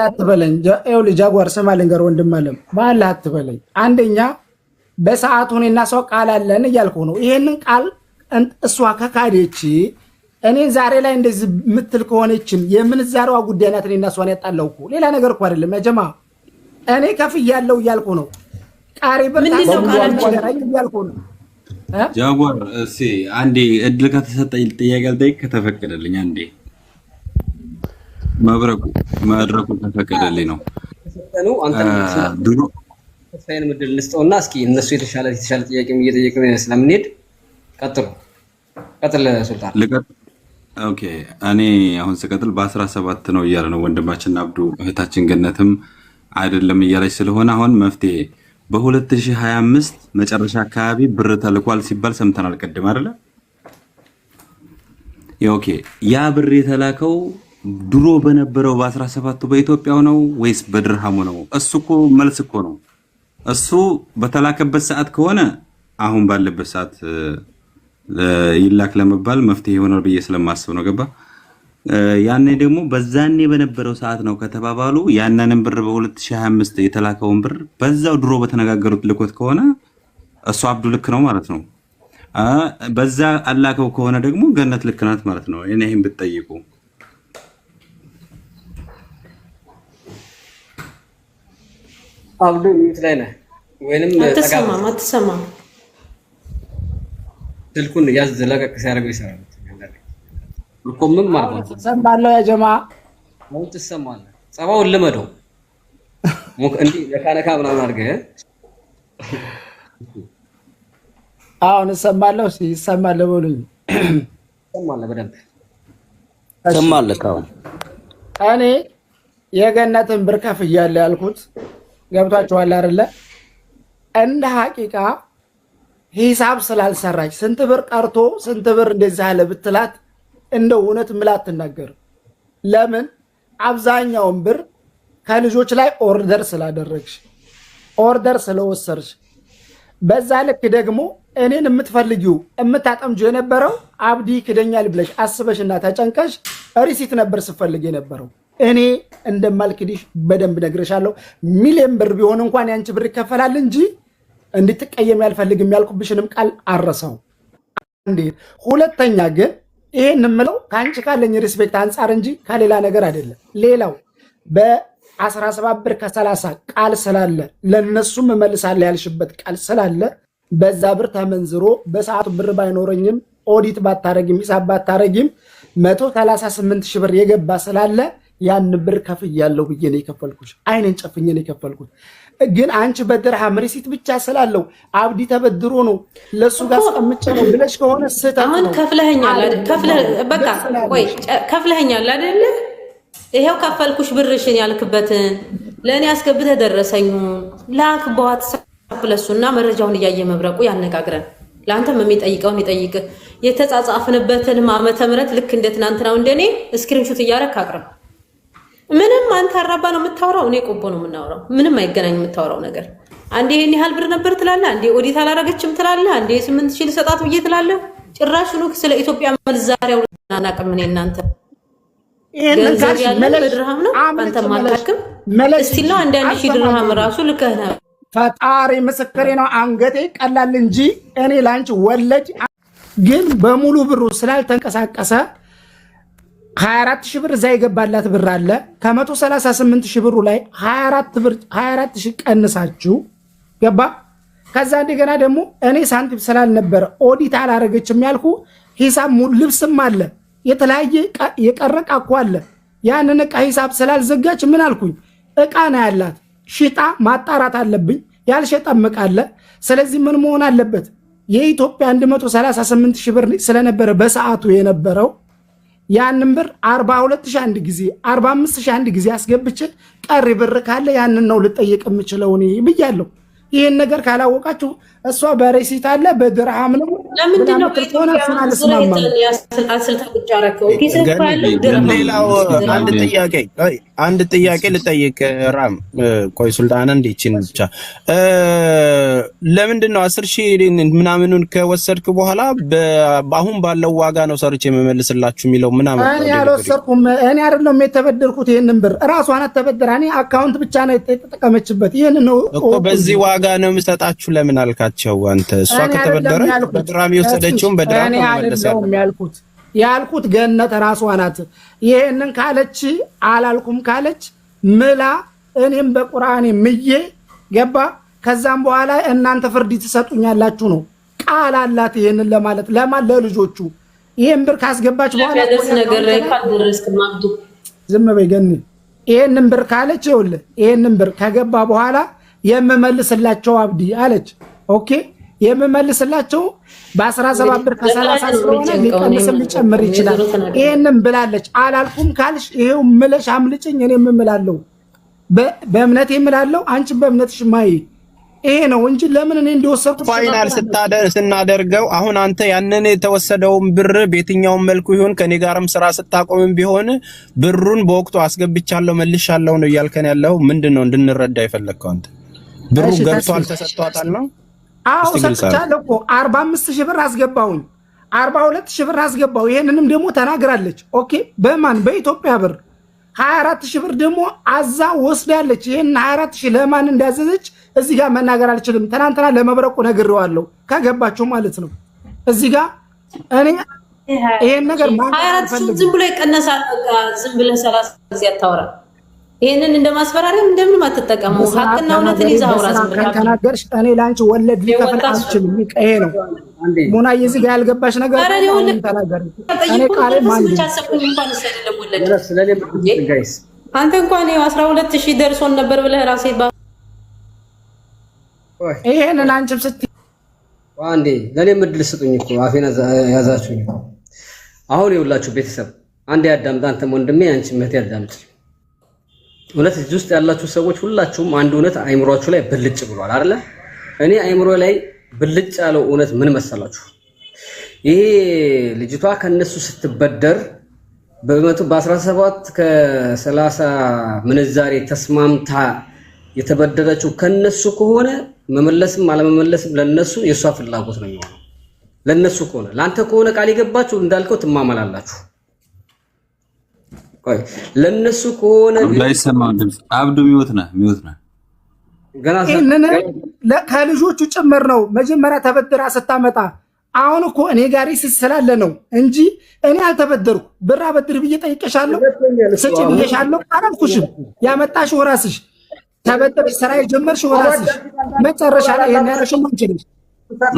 አትበለኝ። ይኸውልህ ጃጓር ስማ ልንገር ወንድም አለም በአላህ አትበለኝ። አንደኛ በሰዓቱ እኔና ሰው ቃል አለን እያልኩ ነው። ይሄንን ቃል እሷ ከካደች እኔን ዛሬ ላይ እንደዚህ የምትል ከሆነችን የምንዛሬዋ ጉዳይ ናት። እኔና እሷን ያጣለው እኮ ሌላ ነገር እኮ አይደለም። ያጀማ እኔ ከፍያለሁ እያልኩ ነው። ቃሪ ብር እያልኩ ነው። ጃጓር እስኪ አንዴ እድል ከተሰጠኝ ጥያቄ ልጠይቅ ከተፈቀደልኝ አንዴ መድረኩ ከተፈቀደልኝ ነው። ድሮ ተስፋዬን ምድል ልስጠውና እስኪ እነሱ የተሻለ ጥያቄ እየጠየቁ ስለምንሄድ ቀጥል ሱልጣን። ኦኬ እኔ አሁን ስቀጥል በ17 ነው እያለ ነው ወንድማችን አብዱ። እህታችን ገነትም አይደለም እያለች ስለሆነ አሁን መፍትሄ በ2025 መጨረሻ አካባቢ ብር ተልኳል ሲባል ሰምተናል ቅድም አይደለ? ኦኬ ያ ብር የተላከው ድሮ በነበረው በ17ቱ በኢትዮጵያው ነው ወይስ በድርሃሙ ነው? እሱ እኮ መልስ እኮ ነው። እሱ በተላከበት ሰዓት ከሆነ አሁን ባለበት ሰዓት ይላክ ለመባል መፍትሄ ይሆናል ብዬ ስለማስብ ነው። ገባ? ያኔ ደግሞ በዛኔ በነበረው ሰዓት ነው ከተባባሉ ያንንም ብር በ2025 የተላከውን ብር በዛው ድሮ በተነጋገሩት ልኮት ከሆነ እሱ አብዱ ልክ ነው ማለት ነው። በዛ አላከው ከሆነ ደግሞ ገነት ልክ ናት ማለት ነው። እኔ ይሄን ብትጠይቁ አብዱ ሚት ላይ ነህ ወይንም አትሰማም? ስልኩን ያዝ ለቀቅ ሲያደርገው ይሰራል እኮ ምን ማለት ነው? ሰምባለው ያ ጀማ ነው ትሰማለህ። ጸባውን ልመደው እንዴ ለካነካ ምናምን አድርገህ አሁን ሰምባለው ይሰማል በሉኝ። ሰማለህ በደንብ ሰማለህ። አሁን እኔ የገነትን ብር ከፍያለሁ ያልኩት ገብቷችኋል አይደለ? እንደ ሐቂቃ ሂሳብ ስላልሰራች ስንት ብር ቀርቶ ስንት ብር እንደዛ አለ ብትላት እንደው እውነት ምላት ትናገር። ለምን አብዛኛውን ብር ከልጆች ላይ ኦርደር ስላደረግሽ ኦርደር ስለወሰርሽ፣ በዛ ልክ ደግሞ እኔን የምትፈልጊው የምታጠምጁ የነበረው አብዲ ክደኛል ብለሽ አስበሽና ተጨንቀሽ ሪሲት ነበር ስትፈልግ የነበረው። እኔ እንደማልክድሽ በደንብ ነግሬሻለሁ። ሚሊዮን ብር ቢሆን እንኳን ያንቺ ብር ይከፈላል እንጂ እንድትቀየም ያልፈልግም ያልኩብሽንም ቃል አረሰው። አንዴ ሁለተኛ ግን ይሄን የምለው ከአንቺ ካለኝ ሪስፔክት አንጻር እንጂ ከሌላ ነገር አይደለም። ሌላው በ17 ብር ከ30 ቃል ስላለ ለነሱም እመልሳለሁ ያልሽበት ቃል ስላለ በዛ ብር ተመንዝሮ በሰዓቱ ብር ባይኖረኝም ኦዲት ባታረጊም ሂሳብ ባታረጊም 138 ሺህ ብር የገባ ስላለ ያን ብር ከፍያለሁ ብዬ ነው የከፈልኩሽ። አይኔን ጨፍኜ ነው የከፈልኩት። ግን አንቺ በድርሃም ሪሲት ብቻ ስላለው አብዲ ተበድሮ ነው ለሱ ጋር አስቀምጬ ነው ብለሽ ከሆነ ስህተት ነው። አሁን ከፍለኸኛል በቃ ቆይ ከፍለኸኛል አይደለ? ይሄው ከፈልኩሽ ብርሽን ያልክበትን ለእኔ አስገብተህ ደረሰኙን ላክ በዋትስአፕ ለሱና መረጃውን እያየ መብረቁ ያነጋግረን። ለአንተም የሚጠይቀውን ይጠይቅ። የተጻጻፍንበትን ዓመተ ምህረት ልክ እንደ ትናንትናው እንደኔ ስክሪንሾት እያደረክ አቅርብ። ምንም አንተ አራባ ነው የምታወራው፣ እኔ ቆቦ ነው የምናወራው። ምንም አይገናኝ የምታወራው ነገር። አንዴ ይሄን ያህል ብር ነበር ትላለህ፣ አንዴ ኦዲት አላረገችም ትላለህ፣ አንዴ 8000 ልሰጣት ብዬ ትላለህ። ጭራሽ ነው ስለ ኢትዮጵያ ምንዛሬው አናውቅም። እኔ እናንተ ገንዘብ ያለ ድርሃም ነው አንተ ማታክም እስቲ ነው አንድ 1000 ድርሃም ራሱ ልከህ ነው። ፈጣሪ ምስክሬ ነው። አንገቴ ቀላል እንጂ እኔ ላንቺ ወለድ ግን በሙሉ ብሩ ስላልተንቀሳቀሰ 24000 ብር እዛ የገባላት ብር አለ። ከ138000 ብሩ ላይ 24000 ቀንሳችሁ ገባ። ከዛ እንደገና ደግሞ እኔ ሳንቲም ስላልነበረ ኦዲት አላረገችም ያልኩ ሂሳብ ልብስም አለ የተለያየ የቀረ ዕቃ እኮ አለ። ያንን ዕቃ ሂሳብ ስላልዘጋች ምን አልኩኝ? ዕቃ ነው ያላት ሽጣ ማጣራት አለብኝ። ያልሸጠም ዕቃ አለ። ስለዚህ ምን መሆን አለበት? የኢትዮጵያ 138000 ብር ስለነበረ በሰዓቱ የነበረው ያንን ብር 42000 አንድ ጊዜ 45000 አንድ ጊዜ አስገብቼ ቀሪ ብር ካለ ያንን ነው ልጠይቅ የምችለው እኔ ብያለሁ። ይሄን ነገር ካላወቃችሁ እሷ በሬሲት አለ በድርሃም ነው ለምንድን ነው ሌላው አንድ ጥያቄ ልጠይቅ። ራም ቆይ ሱልጣን እንዲችን ብቻ ለምንድን ነው 10000 ምናምኑን ከወሰድክ በኋላ አሁን ባለው ዋጋ ነው ሰርቼ የምመልስላችሁ የሚለው ምናምን? እኔ አልወሰድኩም። እኔ አይደለም የተበደርኩት ይሄንን ብር ራሷ ናት ተበደራ። እኔ አካውንት ብቻ ነው የተጠቀመችበት። ይሄን ነው እኮ በዚህ ዋጋ ነው የምሰጣችሁ ለምን አልካቸው አንተ? እሷ ከተበደረች በድራም የወሰደችውን በድራም ነው ያልኩት። ገነት ራሷ ናት ይሄንን ካለች አላልኩም ካለች ምላ እኔም በቁርአኔ ምዬ ገባ። ከዛም በኋላ እናንተ ፍርድ ትሰጡኛላችሁ ነው ቃል አላት። ይሄንን ለማለት ለልጆቹ ይሄን ብር ካስገባች በኋላ ደስ ነገር ላይ ካልደረስክ ማብዱ ዝም በይ ገኒ። ይሄንን ብር ካለች ይኸውልህ ይሄንን ብር ከገባ በኋላ የምመልስላቸው አብዲ አለች። ኦኬ የምመልስላቸው በ17 ብር ከ30 ስለሆነ ሊቀንስም ሊጨምር ይችላል። ይሄንን ብላለች። አላልኩም ካልሽ ይሄው ምለሽ አምልጭኝ። እኔ የምምላለው በእምነቴ የምላለው አንቺ በእምነትሽ ማይ ይሄ ነው እንጂ ለምን እኔ እንደወሰድኩ ፋይናል ስናደርገው አሁን አንተ ያንን የተወሰደውን ብር በየትኛውም መልኩ ይሁን ከኔ ጋርም ስራ ስታቆምም ቢሆን ብሩን በወቅቱ አስገብቻለሁ መልሻለሁ ነው እያልከን ያለው ምንድነው? እንድንረዳ የፈለግከው አንተ ብሩ ገብቷል ተሰጥቷታል ነው? አዎ ሰጥቻለሁ እኮ 45000 ብር አስገባውኝ 42000 ብር አስገባው። ይሄንንም ደግሞ ተናግራለች። ኦኬ በማን በኢትዮጵያ ብር 24000 ብር ደግሞ አዛ ወስዳለች። ይሄን 24000 ለማን እንዳዘዘች እዚህ ጋር መናገር አልችልም። ትናንትና ለመብረቁ ነግሬዋለሁ ከገባችሁ ማለት ነው። እዚህ ጋር እኔ ይሄን ነገር ማን ዝም ብሎ ይቀነሳል። ዝም ብለ 30 ጊዜ አታወራ። ይሄንን እንደማስፈራሪያ እንደምንም አትጠቀሙ። ሀቅና እውነትን ይዘህ አውራ። ዝም ብለህ ተናገርሽ። እኔ ላንቺ ወለድ ሊከፍል አልችልም። ይሄ ነው ሙና እዚህ ጋር ያልገባሽ ነገር ተናገር። እኔ ቃሌ ማን ብቻ ሰብኩኝ እንኳን ስለለም ወለድ ጋይስ አንተ እንኳን 12000 ደርሶን ነበር ብለህ ራሴ ይሄንን አንቺም ስትይ አንዴ ለኔ ምድል ስጡኝ እኮ አፌን ያዛችሁኝ። አሁን ይውላችሁ ቤተሰብ አንዴ ያዳምጥ። አንተም ወንድሜ አንቺ መት ያዳምጥ። እውነት እዚህ ውስጥ ያላችሁ ሰዎች ሁላችሁም አንድ እውነት አይምሮአችሁ ላይ ብልጭ ብሏል አይደለ? እኔ አይምሮ ላይ ብልጭ ያለው እውነት ምን መሰላችሁ? ይሄ ልጅቷ ከነሱ ስትበደር በ17 ከ30 ምንዛሬ ተስማምታ የተበደረችው ከነሱ ከሆነ መመለስም አለመመለስም ለነሱ የሷ ፍላጎት ነው የሚሆነው። ለነሱ ከሆነ ላንተ ከሆነ ቃል የገባችሁ እንዳልከው ትማማላላችሁ። ቆይ ለነሱ ከሆነ ላይሰማው ድምጽ አብዱ ሚውት ነህ ገና ከልጆቹ ጭምር ነው መጀመሪያ ተበድራ ስታመጣ። አሁን እኮ እኔ ጋር ስላለ ነው እንጂ እኔ አልተበደርኩ። ብር አበድር ብዬ ጠይቄሻለሁ፣ ስጪ ብዬሻለሁ አላልኩሽም። ያመጣሽው ራስሽ ተበድረሽ ስራ የጀመርሽው ራስሽ። መጨረሻ ላይ ይሄን ያረሽው እንችላለን።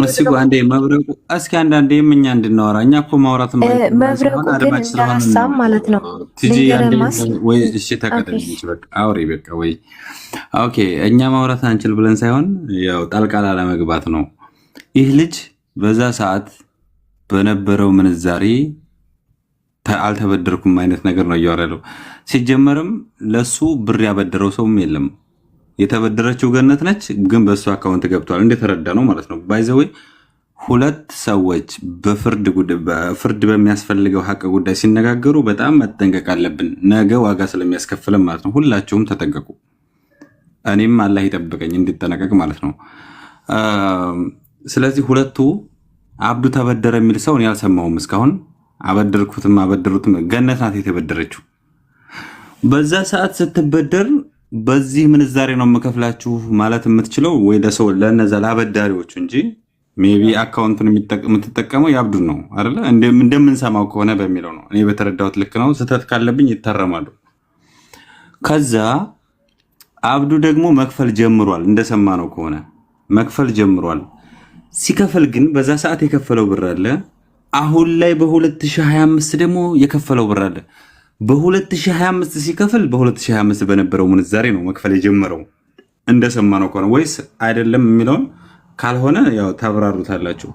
እስኪ አንዴ መብረቁ እስኪ አንዳንዴም እኛ እንድናወራ እኛ እኮ ማውራት ነው መብረቁ ግን ሀሳብ ማለት ነው። ትጂ አንዴ ወይ እሺ ተቀደም በቃ አውሪ በቃ ወይ ኦኬ። እኛ ማውራት አንችል ብለን ሳይሆን ያው ጣልቃ ላለመግባት ነው። ይህ ልጅ በዛ ሰዓት በነበረው ምንዛሬ አልተበደርኩም አይነት ነገር ነው እያወራለው። ሲጀመርም ለሱ ብር ያበደረው ሰውም የለም። የተበደረችው ገነት ነች፣ ግን በሱ አካውንት ገብቷል። እንደተረዳ ነው ማለት ነው። ባይዘዌ ሁለት ሰዎች በፍርድ በሚያስፈልገው ሀቅ ጉዳይ ሲነጋገሩ በጣም መጠንቀቅ አለብን። ነገ ዋጋ ስለሚያስከፍለን ማለት ነው። ሁላችሁም ተጠንቀቁ። እኔም አላህ ይጠብቀኝ እንዲጠነቀቅ ማለት ነው። ስለዚህ ሁለቱ አብዱ ተበደረ የሚል ሰው እኔ አልሰማሁም እስካሁን። አበደሩትም ገነት ናት የተበደረችው። በዛ ሰዓት ስትበደር በዚህ ምንዛሬ ነው የምከፍላችሁ ማለት የምትችለው ወይ ለሰው ለነዛ ለአበዳሪዎቹ እንጂ ሜቢ አካውንቱን የምትጠቀመው የአብዱን ነው አይደለ? እንደምንሰማው ከሆነ በሚለው ነው። እኔ በተረዳሁት ልክ ነው። ስህተት ካለብኝ ይታረማሉ። ከዛ አብዱ ደግሞ መክፈል ጀምሯል። እንደሰማነው ከሆነ መክፈል ጀምሯል። ሲከፈል ግን በዛ ሰዓት የከፈለው ብር አለ። አሁን ላይ በ2025 ደግሞ የከፈለው ብር አለ። በ2025 ሲከፍል በ2025 በነበረው ምንዛሬ ነው መክፈል የጀመረው እንደሰማነው ከሆነ ወይስ አይደለም የሚለውን ካልሆነ ያው ታብራሩታላችሁ።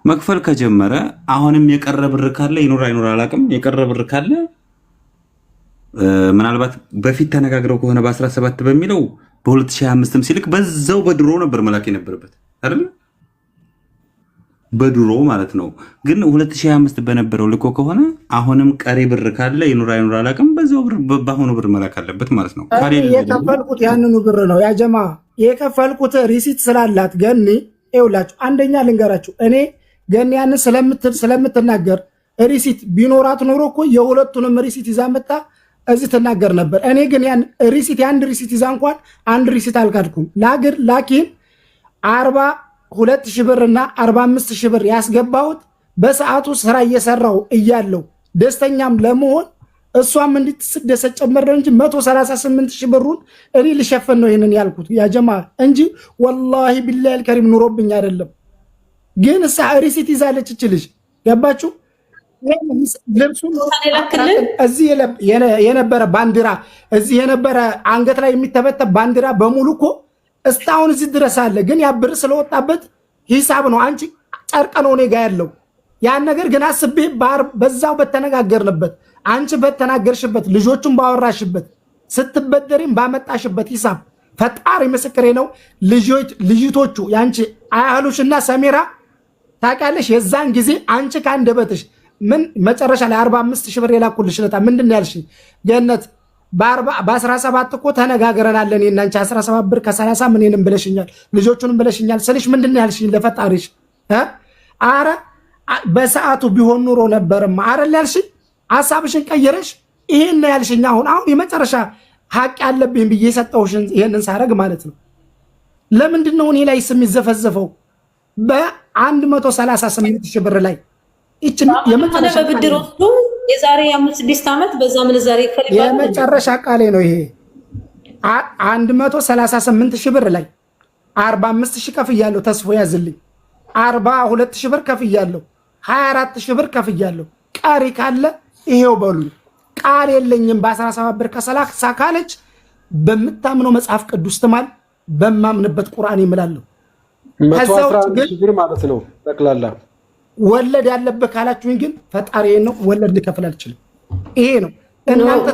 መክፈል ከጀመረ አሁንም የቀረ ብር ካለ ይኖር አይኖር አላውቅም። የቀረ ብር ካለ ምናልባት በፊት ተነጋግረው ከሆነ በ17 በሚለው በ2025ም ሲልክ በዛው በድሮ ነበር መላክ የነበረበት አይደል? በድሮ ማለት ነው። ግን 2025 በነበረው ልኮ ከሆነ አሁንም ቀሪ ብር ካለ ይኑር አይኑር አላውቅም፣ በዛው ብር በአሁኑ ብር መላክ አለበት ማለት ነው። የከፈልኩት ያንኑ ብር ነው። ያ ጀማ የከፈልኩት ሪሲት ስላላት ገኒ ይውላችሁ። አንደኛ ልንገራችሁ፣ እኔ ገኒ ያንን ስለምትናገር ሪሲት ቢኖራት ኖሮ እኮ የሁለቱንም ሪሲት ይዛ መጣ እዚህ ትናገር ነበር። እኔ ግን ያን ሪሲት የአንድ ሪሲት ይዛ እንኳን አንድ ሪሲት አልካድኩም። ላኪን 42,000 ብር እና 45,000 ብር ያስገባሁት በሰዓቱ ስራ እየሰራው እያለው ደስተኛም ለመሆን እሷም እንድትስደሰት ጨመረ እንጂ 138,000 ብሩን እኔ ልሸፈን ነው ይሄንን ያልኩት ያ ጀማ እንጂ ወላሂ ቢላሂ አልከሪም ኑሮብኝ አይደለም። ግን እሳ ሪሲት ይዛለች እችልሽ ገባችሁ? ልብሱን እዚህ የነበረ ባንዲራ እዚህ የነበረ አንገት ላይ የሚተበተብ ባንዲራ በሙሉ እኮ እስካሁን እዚህ ድረስ አለ። ግን ያ ብር ስለወጣበት ሂሳብ ነው። አንቺ ጨርቅ ነው እኔ ጋ ያለው ያን ነገር ግን አስቤ በዛው በተነጋገርንበት አንቺ በተናገርሽበት ልጆቹን ባወራሽበት ስትበደሪም ባመጣሽበት ሂሳብ ፈጣሪ ምስክሬ ነው። ልጅቶቹ ያንቺ አያሉሽና ሰሜራ ታውቂያለሽ። የዛን ጊዜ አንቺ ከአንደበትሽ ምን መጨረሻ ላይ 45,000 ብር የላኩልሽ ለታ ምንድን ያልሽ ገነት በ17 እኮ ተነጋግረናል። እኔ እና አንቺ 17 ብር ከ30 ምንንም ብለሽኛል፣ ልጆቹንም ብለሽኛል ስልሽ ምንድን ያልሽኝ ለፈጣሪሽ? አረ በሰዓቱ ቢሆን ኑሮ ነበርማ አይደል ያልሽኝ። ሐሳብሽን ቀይረሽ ይሄን ያልሽኝ አሁን የመጨረሻ ሀቅ ያለብኝ ብዬ የሰጠሁሽን ይሄንን ሳረግ ማለት ነው። ለምንድን ነው እኔ ላይ ስም ይዘፈዘፈው በ138,000 ብር ላይ እቺን የመጨረሻ ብድር ወስዶ የዛሬ 5-6 ዓመት በዛ ምንዛሬ ይፈልጋል። የመጨረሻ ቃሌ ነው ይሄ 138,000 ብር ላይ 45,000 ከፍያለሁ። ተስፎ ያዝልኝ 42,000 ብር ከፍያለሁ። 24,000 ብር ከፍያለሁ። ቀሪ ካለ ይሄው በሉ። ቃል የለኝም በ17 ብር ከሰላሳ ካለች በምታምነው መጽሐፍ ቅዱስ ትማል፣ በማምንበት ቁርአን ይምላለሁ። 111,000 ብር ማለት ነው ጠቅላላ ወለድ ያለበት ካላችሁኝ ግን ፈጣሪ ነው ወለድ ልከፍል አልችልም። ይሄ ነው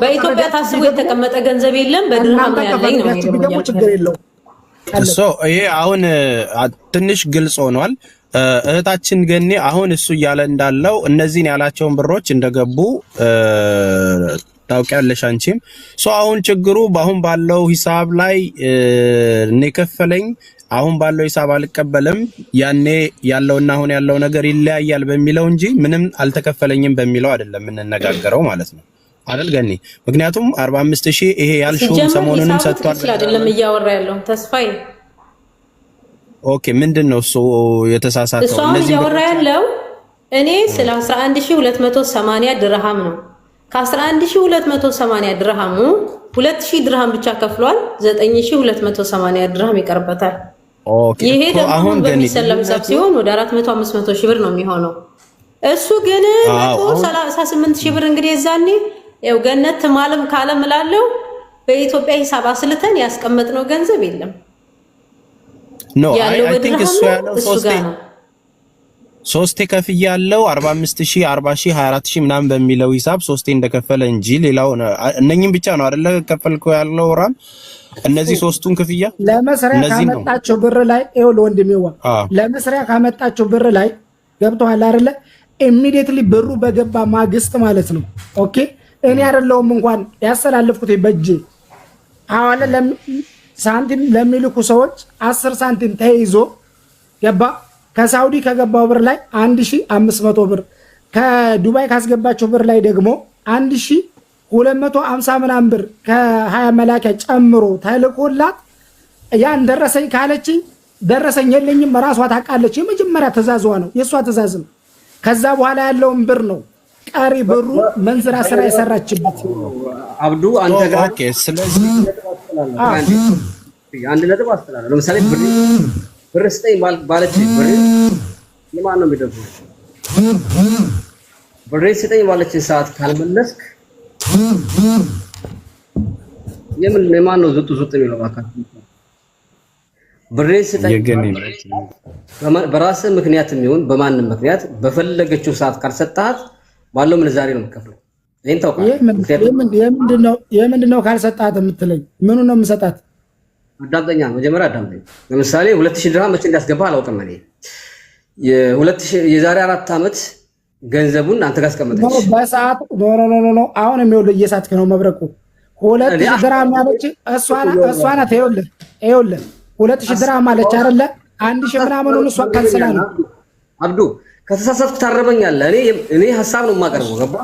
በኢትዮጵያ ታስቦ የተቀመጠ ገንዘብ የለም። በድርሃም ያለኝ ነው ደግሞ ችግር የለውም። ይሄ አሁን ትንሽ ግልጽ ሆኗል። እህታችን ገኔ አሁን እሱ እያለ እንዳለው እነዚህን ያላቸውን ብሮች እንደገቡ ታውቂያለሽ አንቺም። አሁን ችግሩ በአሁን ባለው ሂሳብ ላይ እኔ ከፈለኝ አሁን ባለው ሂሳብ አልቀበልም፣ ያኔ ያለውና አሁን ያለው ነገር ይለያያል በሚለው እንጂ ምንም አልተከፈለኝም በሚለው አይደለም የምንነጋገረው ማለት ነው። አይደል ገኒ? ምክንያቱም 45000 ይሄ ያልሽውን ሰሞኑንም ሰጥቷል አይደለም እያወራ ያለው ተስፋዬ። ኦኬ ምንድነው እሱ የተሳሳተው? እሱ አሁን እያወራ ያለው እኔ ስለ 11280 ድርሃም ነው። ከ11280 ድርሃሙ 2000 ድርሃም ብቻ ከፍሏል። 9280 ድርሃም ይቀርበታል። ኦኬ ይሄ ደግሞ በሚሰለም ሂሳብ ሲሆን ወደ 400 500 ሺህ ብር ነው የሚሆነው። እሱ ግን 138 ሺህ ብር እንግዲህ የዛኔ ያው ገነት ማለም ካለም ላለው በኢትዮጵያ ሂሳብ አስልተን ያስቀመጥነው ገንዘብ የለም። ኖ አይ ቲንክ እሱ ያለው ሶስቴ ከፍያ ያለው 45000 40000 24000 ምናምን በሚለው ሂሳብ ሶስቴ እንደከፈለ እንጂ ሌላው እነኚህን ብቻ ነው አይደለ ከፈልከው ያለው ራም። እነዚህ ሶስቱን ክፍያ ለመስሪያ ካመጣቸው ብር ላይ ይኸውልህ ወንድሜዋ ለመስሪያ ካመጣቸው ብር ላይ ገብቶሃል አይደለ? ኢሚዲየትሊ ብሩ በገባ ማግስት ማለት ነው። ኦኬ እኔ አይደለሁም እንኳን ያስተላልፍኩት በእጄ ሐዋላ ሳንቲም ለሚልኩ ሰዎች 10 ሳንቲም ተይዞ ገባ። ከሳውዲ ከገባው ብር ላይ 1500 ብር ከዱባይ ካስገባቸው ብር ላይ ደግሞ 1250 ምናምን ብር ከ20 መላኪያ ጨምሮ ተልኮላት ያን ደረሰኝ ካለችኝ ደረሰኝ የለኝም ራሷ ታውቃለች። የመጀመሪያ ትእዛዟ ነው የሷ ትእዛዝ ነው። ከዛ በኋላ ያለውን ብር ነው ቀሪ ብሩ መንዝራ ስራ የሰራችበት። አብዱ አንተ ጋር ኦኬ ስለዚህ አንድ ነጥብ አስተላልፍ። ለምሳሌ ብር ስጠኝ ባለች ብር የማን ነው የሚደርሰው? ብር ስጠኝ ባለች ሰዓት ካልመለስክ የማን ነው ዙጥ የሚለው? አካል ብር ስጠኝ በራስህ ምክንያትም ይሁን በማንም ምክንያት በፈለገችው ሰዓት ካልሰጣት ባለው ምንዛሬ ነው የምትከፍለው። ይሄን ታውቃለህ? የምንድነው ካልሰጣት የምትለኝ? ምኑ ነው የምሰጣት? አዳምጠኛ መጀመሪያ አዳምጠኝ። ለምሳሌ 2000 ድርሃም መቼ እንዳስገባ አላውቅም እኔ የዛሬ 4 ዓመት ገንዘቡን አንተ ጋር አስቀመጠች በሰዓት ኖ አሁን የሚወልድ እየሳትክ ነው መብረቁ 2000 ድርሃም ያለች እሷ ናት። ይኸውልህ 2000 ድርሃም አለች አይደለ? 1000 ምናምኑን እሷ ካንሰላ ነው። አብዱ ከተሳሳትኩ ታረመኛለህ። እኔ ሐሳብ ነው የማቀርበው። ገባ?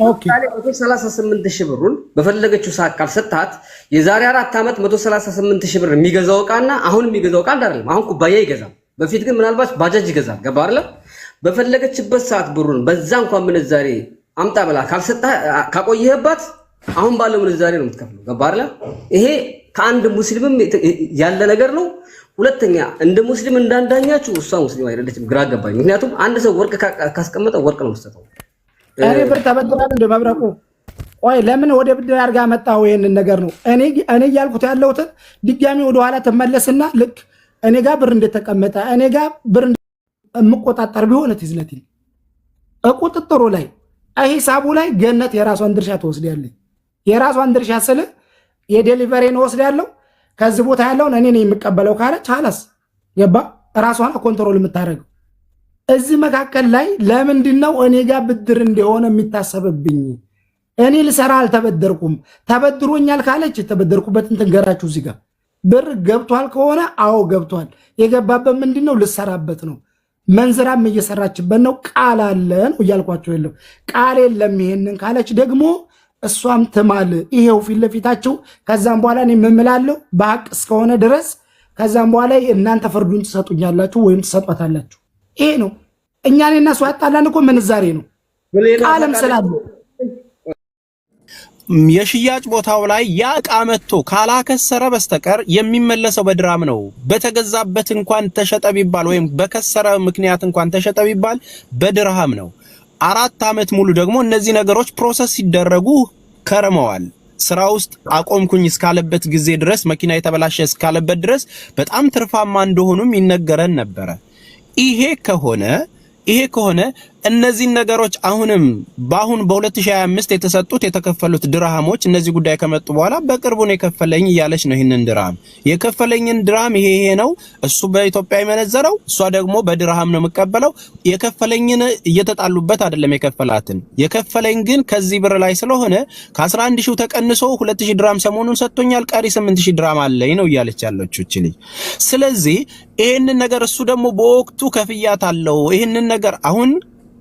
ኦኬ 138,000 ብሩን በፈለገችው ሰዓት ካልሰጣት የዛሬ 4 ዓመት 138,000 ብር የሚገዛው ዕቃና አሁን የሚገዛው ዕቃ አይደለም። አሁን ኩባያ ይገዛል። በፊት ግን ምናልባት ባጃጅ ይገዛል። ገባ አይደለ? በፈለገችበት ሰዓት ብሩን በዛ እንኳን ምንዛሬ አምጣ ብላ ካልሰጣህ ካቆየህባት አሁን ባለው ምንዛሬ ነው የምትከፍለው። ገባ አይደለ? ይሄ ከአንድ ሙስሊምም ያለ ነገር ነው። ሁለተኛ እንደ ሙስሊም እንዳንዳኛችሁ እሷ ሙስሊም አይደለችም። ግራ ገባኝ። ምክንያቱም አንድ ሰው ወርቅ ካስቀመጠ ወርቅ ነው መስጠው። እኔ ብር ተበድራለሁ እንደ መብረቁ። ቆይ ለምን ወደ ብድር አድርጋ መጣው? ይሄንን ነገር ነው እኔ ያልኩት ያለሁት። ድጋሚ ወደ ኋላ ተመለስና ልክ እኔ ጋር ብር እንደተቀመጠ እኔ ጋር ብር የምቆጣጠር ቢሆን ትዝነት ቁጥጥሩ ላይ ሂሳቡ ላይ ገነት የራሷን ድርሻ ትወስዳለች። የራሷን ድርሻ ስለ የዴሊቨሪን ወስዳለሁ ከዚህ ቦታ ያለውን እኔ ነኝ የምቀበለው ካለች ሐላስ ገባ። ራሷን ኮንትሮል የምታደርገው እዚህ መካከል ላይ ለምንድነው እኔ ጋር ብድር እንደሆነ የሚታሰብብኝ? እኔ ልሰራ አልተበደርኩም። ተበድሮኛል ካለች የተበደርኩበትን ትንገራችሁ። እዚህ ጋር ብር ገብቷል ከሆነ አዎ ገብቷል። የገባበት ምንድነው? ልሰራበት ነው። መንዝራም እየሰራችበት ነው። ቃል አለ ነው እያልኳቸው የለው ቃል የለም። ይሄንን ካለች ደግሞ እሷም ትማል። ይሄው ፊት ለፊታቸው። ከዛም በኋላ እኔ የምምላለሁ በሐቅ እስከሆነ ድረስ። ከዛም በኋላ እናንተ ፍርዱን ትሰጡኛላችሁ ወይም ትሰጧታላችሁ። ይሄ ነው እኛን እና እሷ ያጣላን እኮ ምንዛሬ ነው። ቃልም ስላለ የሽያጭ ቦታው ላይ ያ ዕቃ መጥቶ ካላከሰረ በስተቀር የሚመለሰው በድራም ነው። በተገዛበት እንኳን ተሸጠ ቢባል ወይም በከሰረ ምክንያት እንኳን ተሸጠ ቢባል በድርሃም ነው። 4 ዓመት ሙሉ ደግሞ እነዚህ ነገሮች ፕሮሰስ ሲደረጉ ከረመዋል። ስራ ውስጥ አቆምኩኝ እስካለበት ጊዜ ድረስ መኪና የተበላሸ እስካለበት ድረስ በጣም ትርፋማ እንደሆኑም ይነገረን ነበረ። ይሄ ከሆነ እነዚህ ነገሮች አሁንም በ2025 የተሰጡት የተከፈሉት ድርሃሞች እነዚህ ጉዳይ ከመጡ በኋላ በቅርቡ ነው የከፈለኝ እያለች ነው። ይሄንን ድርሃም የከፈለኝን ድርሃም ይሄ ነው እሱ በኢትዮጵያ የመነዘረው፣ እሷ ደግሞ በድርሃም ነው የምቀበለው። የከፈለኝን እየተጣሉበት አይደለም የከፈላትን። የከፈለኝ ግን ከዚህ ብር ላይ ስለሆነ ከ11000 ተቀንሶ 2000 ድርሃም ሰሞኑን ሰጥቶኛል፣ ቀሪ 8000 ድርሃም አለኝ ነው እያለች ያለችው እቺ ልጅ። ስለዚህ ይሄንን ነገር እሱ ደግሞ በወቅቱ ከፍያት አለው። ይሄንን ነገር አሁን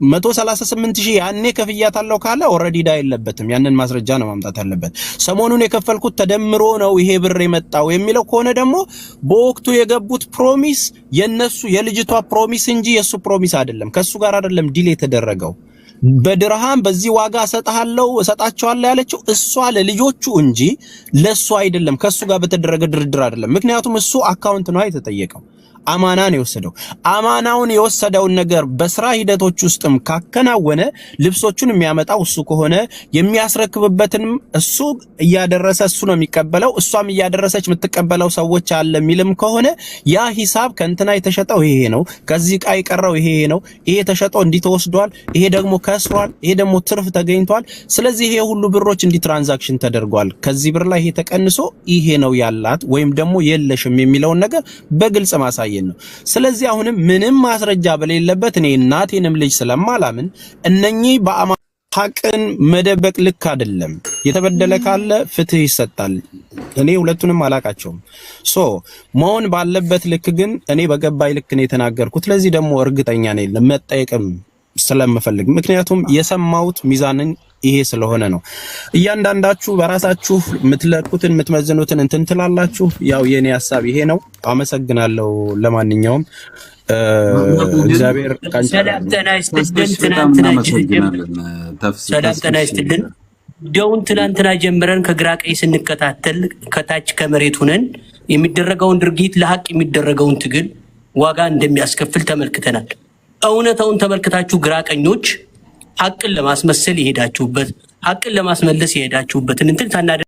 138,000 ያኔ ከፍያታለሁ ካለ ኦሬዲ ዳ የለበትም። ያንን ማስረጃ ነው ማምጣት ያለበት። ሰሞኑን የከፈልኩት ተደምሮ ነው ይሄ ብር የመጣው የሚለው ከሆነ ደግሞ በወቅቱ የገቡት ፕሮሚስ የነሱ የልጅቷ ፕሮሚስ እንጂ የሱ ፕሮሚስ አይደለም። ከሱ ጋር አይደለም ዲል የተደረገው። በድርሃም በዚህ ዋጋ እሰጣቸዋለሁ ያለችው እሷ ለልጆቹ እንጂ ለሱ አይደለም። ከሱ ጋር በተደረገ ድርድር አይደለም። ምክንያቱም እሱ አካውንት ነው የተጠየቀው። አማናን የወሰደው አማናውን የወሰደውን ነገር በስራ ሂደቶች ውስጥም ካከናወነ ልብሶቹን የሚያመጣው እሱ ከሆነ የሚያስረክብበትንም እሱ እያደረሰ እሱ ነው የሚቀበለው፣ እሷም እያደረሰች የምትቀበለው ሰዎች አለ የሚልም ከሆነ ያ ሂሳብ ከእንትና የተሸጠው ይሄ ነው፣ ከዚህ ዕቃ የቀረው ይሄ ነው፣ ይሄ ተሸጦ እንዲህ ተወስዷል፣ ይሄ ደግሞ ከስሯል፣ ይሄ ደግሞ ትርፍ ተገኝቷል። ስለዚህ ይሄ ሁሉ ብሮች እንዲህ ትራንዛክሽን ተደርጓል፣ ከዚህ ብር ላይ ይሄ ተቀንሶ ይሄ ነው ያላት ወይም ደግሞ የለሽም የሚለውን ነገር በግልጽ ማሳየት ነው። ስለዚህ አሁንም ምንም ማስረጃ በሌለበት እኔ እናቴንም ልጅ ስለማላምን እነኚህ ሐቅን መደበቅ ልክ አይደለም። የተበደለ ካለ ፍትህ ይሰጣል። እኔ ሁለቱንም አላቃቸውም። መሆን ባለበት ልክ ግን እኔ በገባይ ልክ ነው የተናገርኩት። ለዚህ ደግሞ እርግጠኛ ነኝ ለመጠየቅም ስለምፈልግ፣ ምክንያቱም የሰማሁት ሚዛንን ይሄ ስለሆነ ነው። እያንዳንዳችሁ በራሳችሁ የምትለቁትን የምትመዝኑትን እንትን ትላላችሁ። ያው የኔ ሐሳብ ይሄ ነው። አመሰግናለሁ። ለማንኛውም እግዚአብሔር ሰላም ጤና ይስጥልን። ትናንትና ጀምረን ከግራ ቀኝ ስንከታተል ከታች ከመሬት ሆነን የሚደረገውን ድርጊት ለሐቅ የሚደረገውን ትግል ዋጋ እንደሚያስከፍል ተመልክተናል። እውነታውን ተመልክታችሁ ግራ ቀኞች ሐቅን ለማስመሰል የሄዳችሁበት ሐቅን ለማስመለስ የሄዳችሁበትን እንትን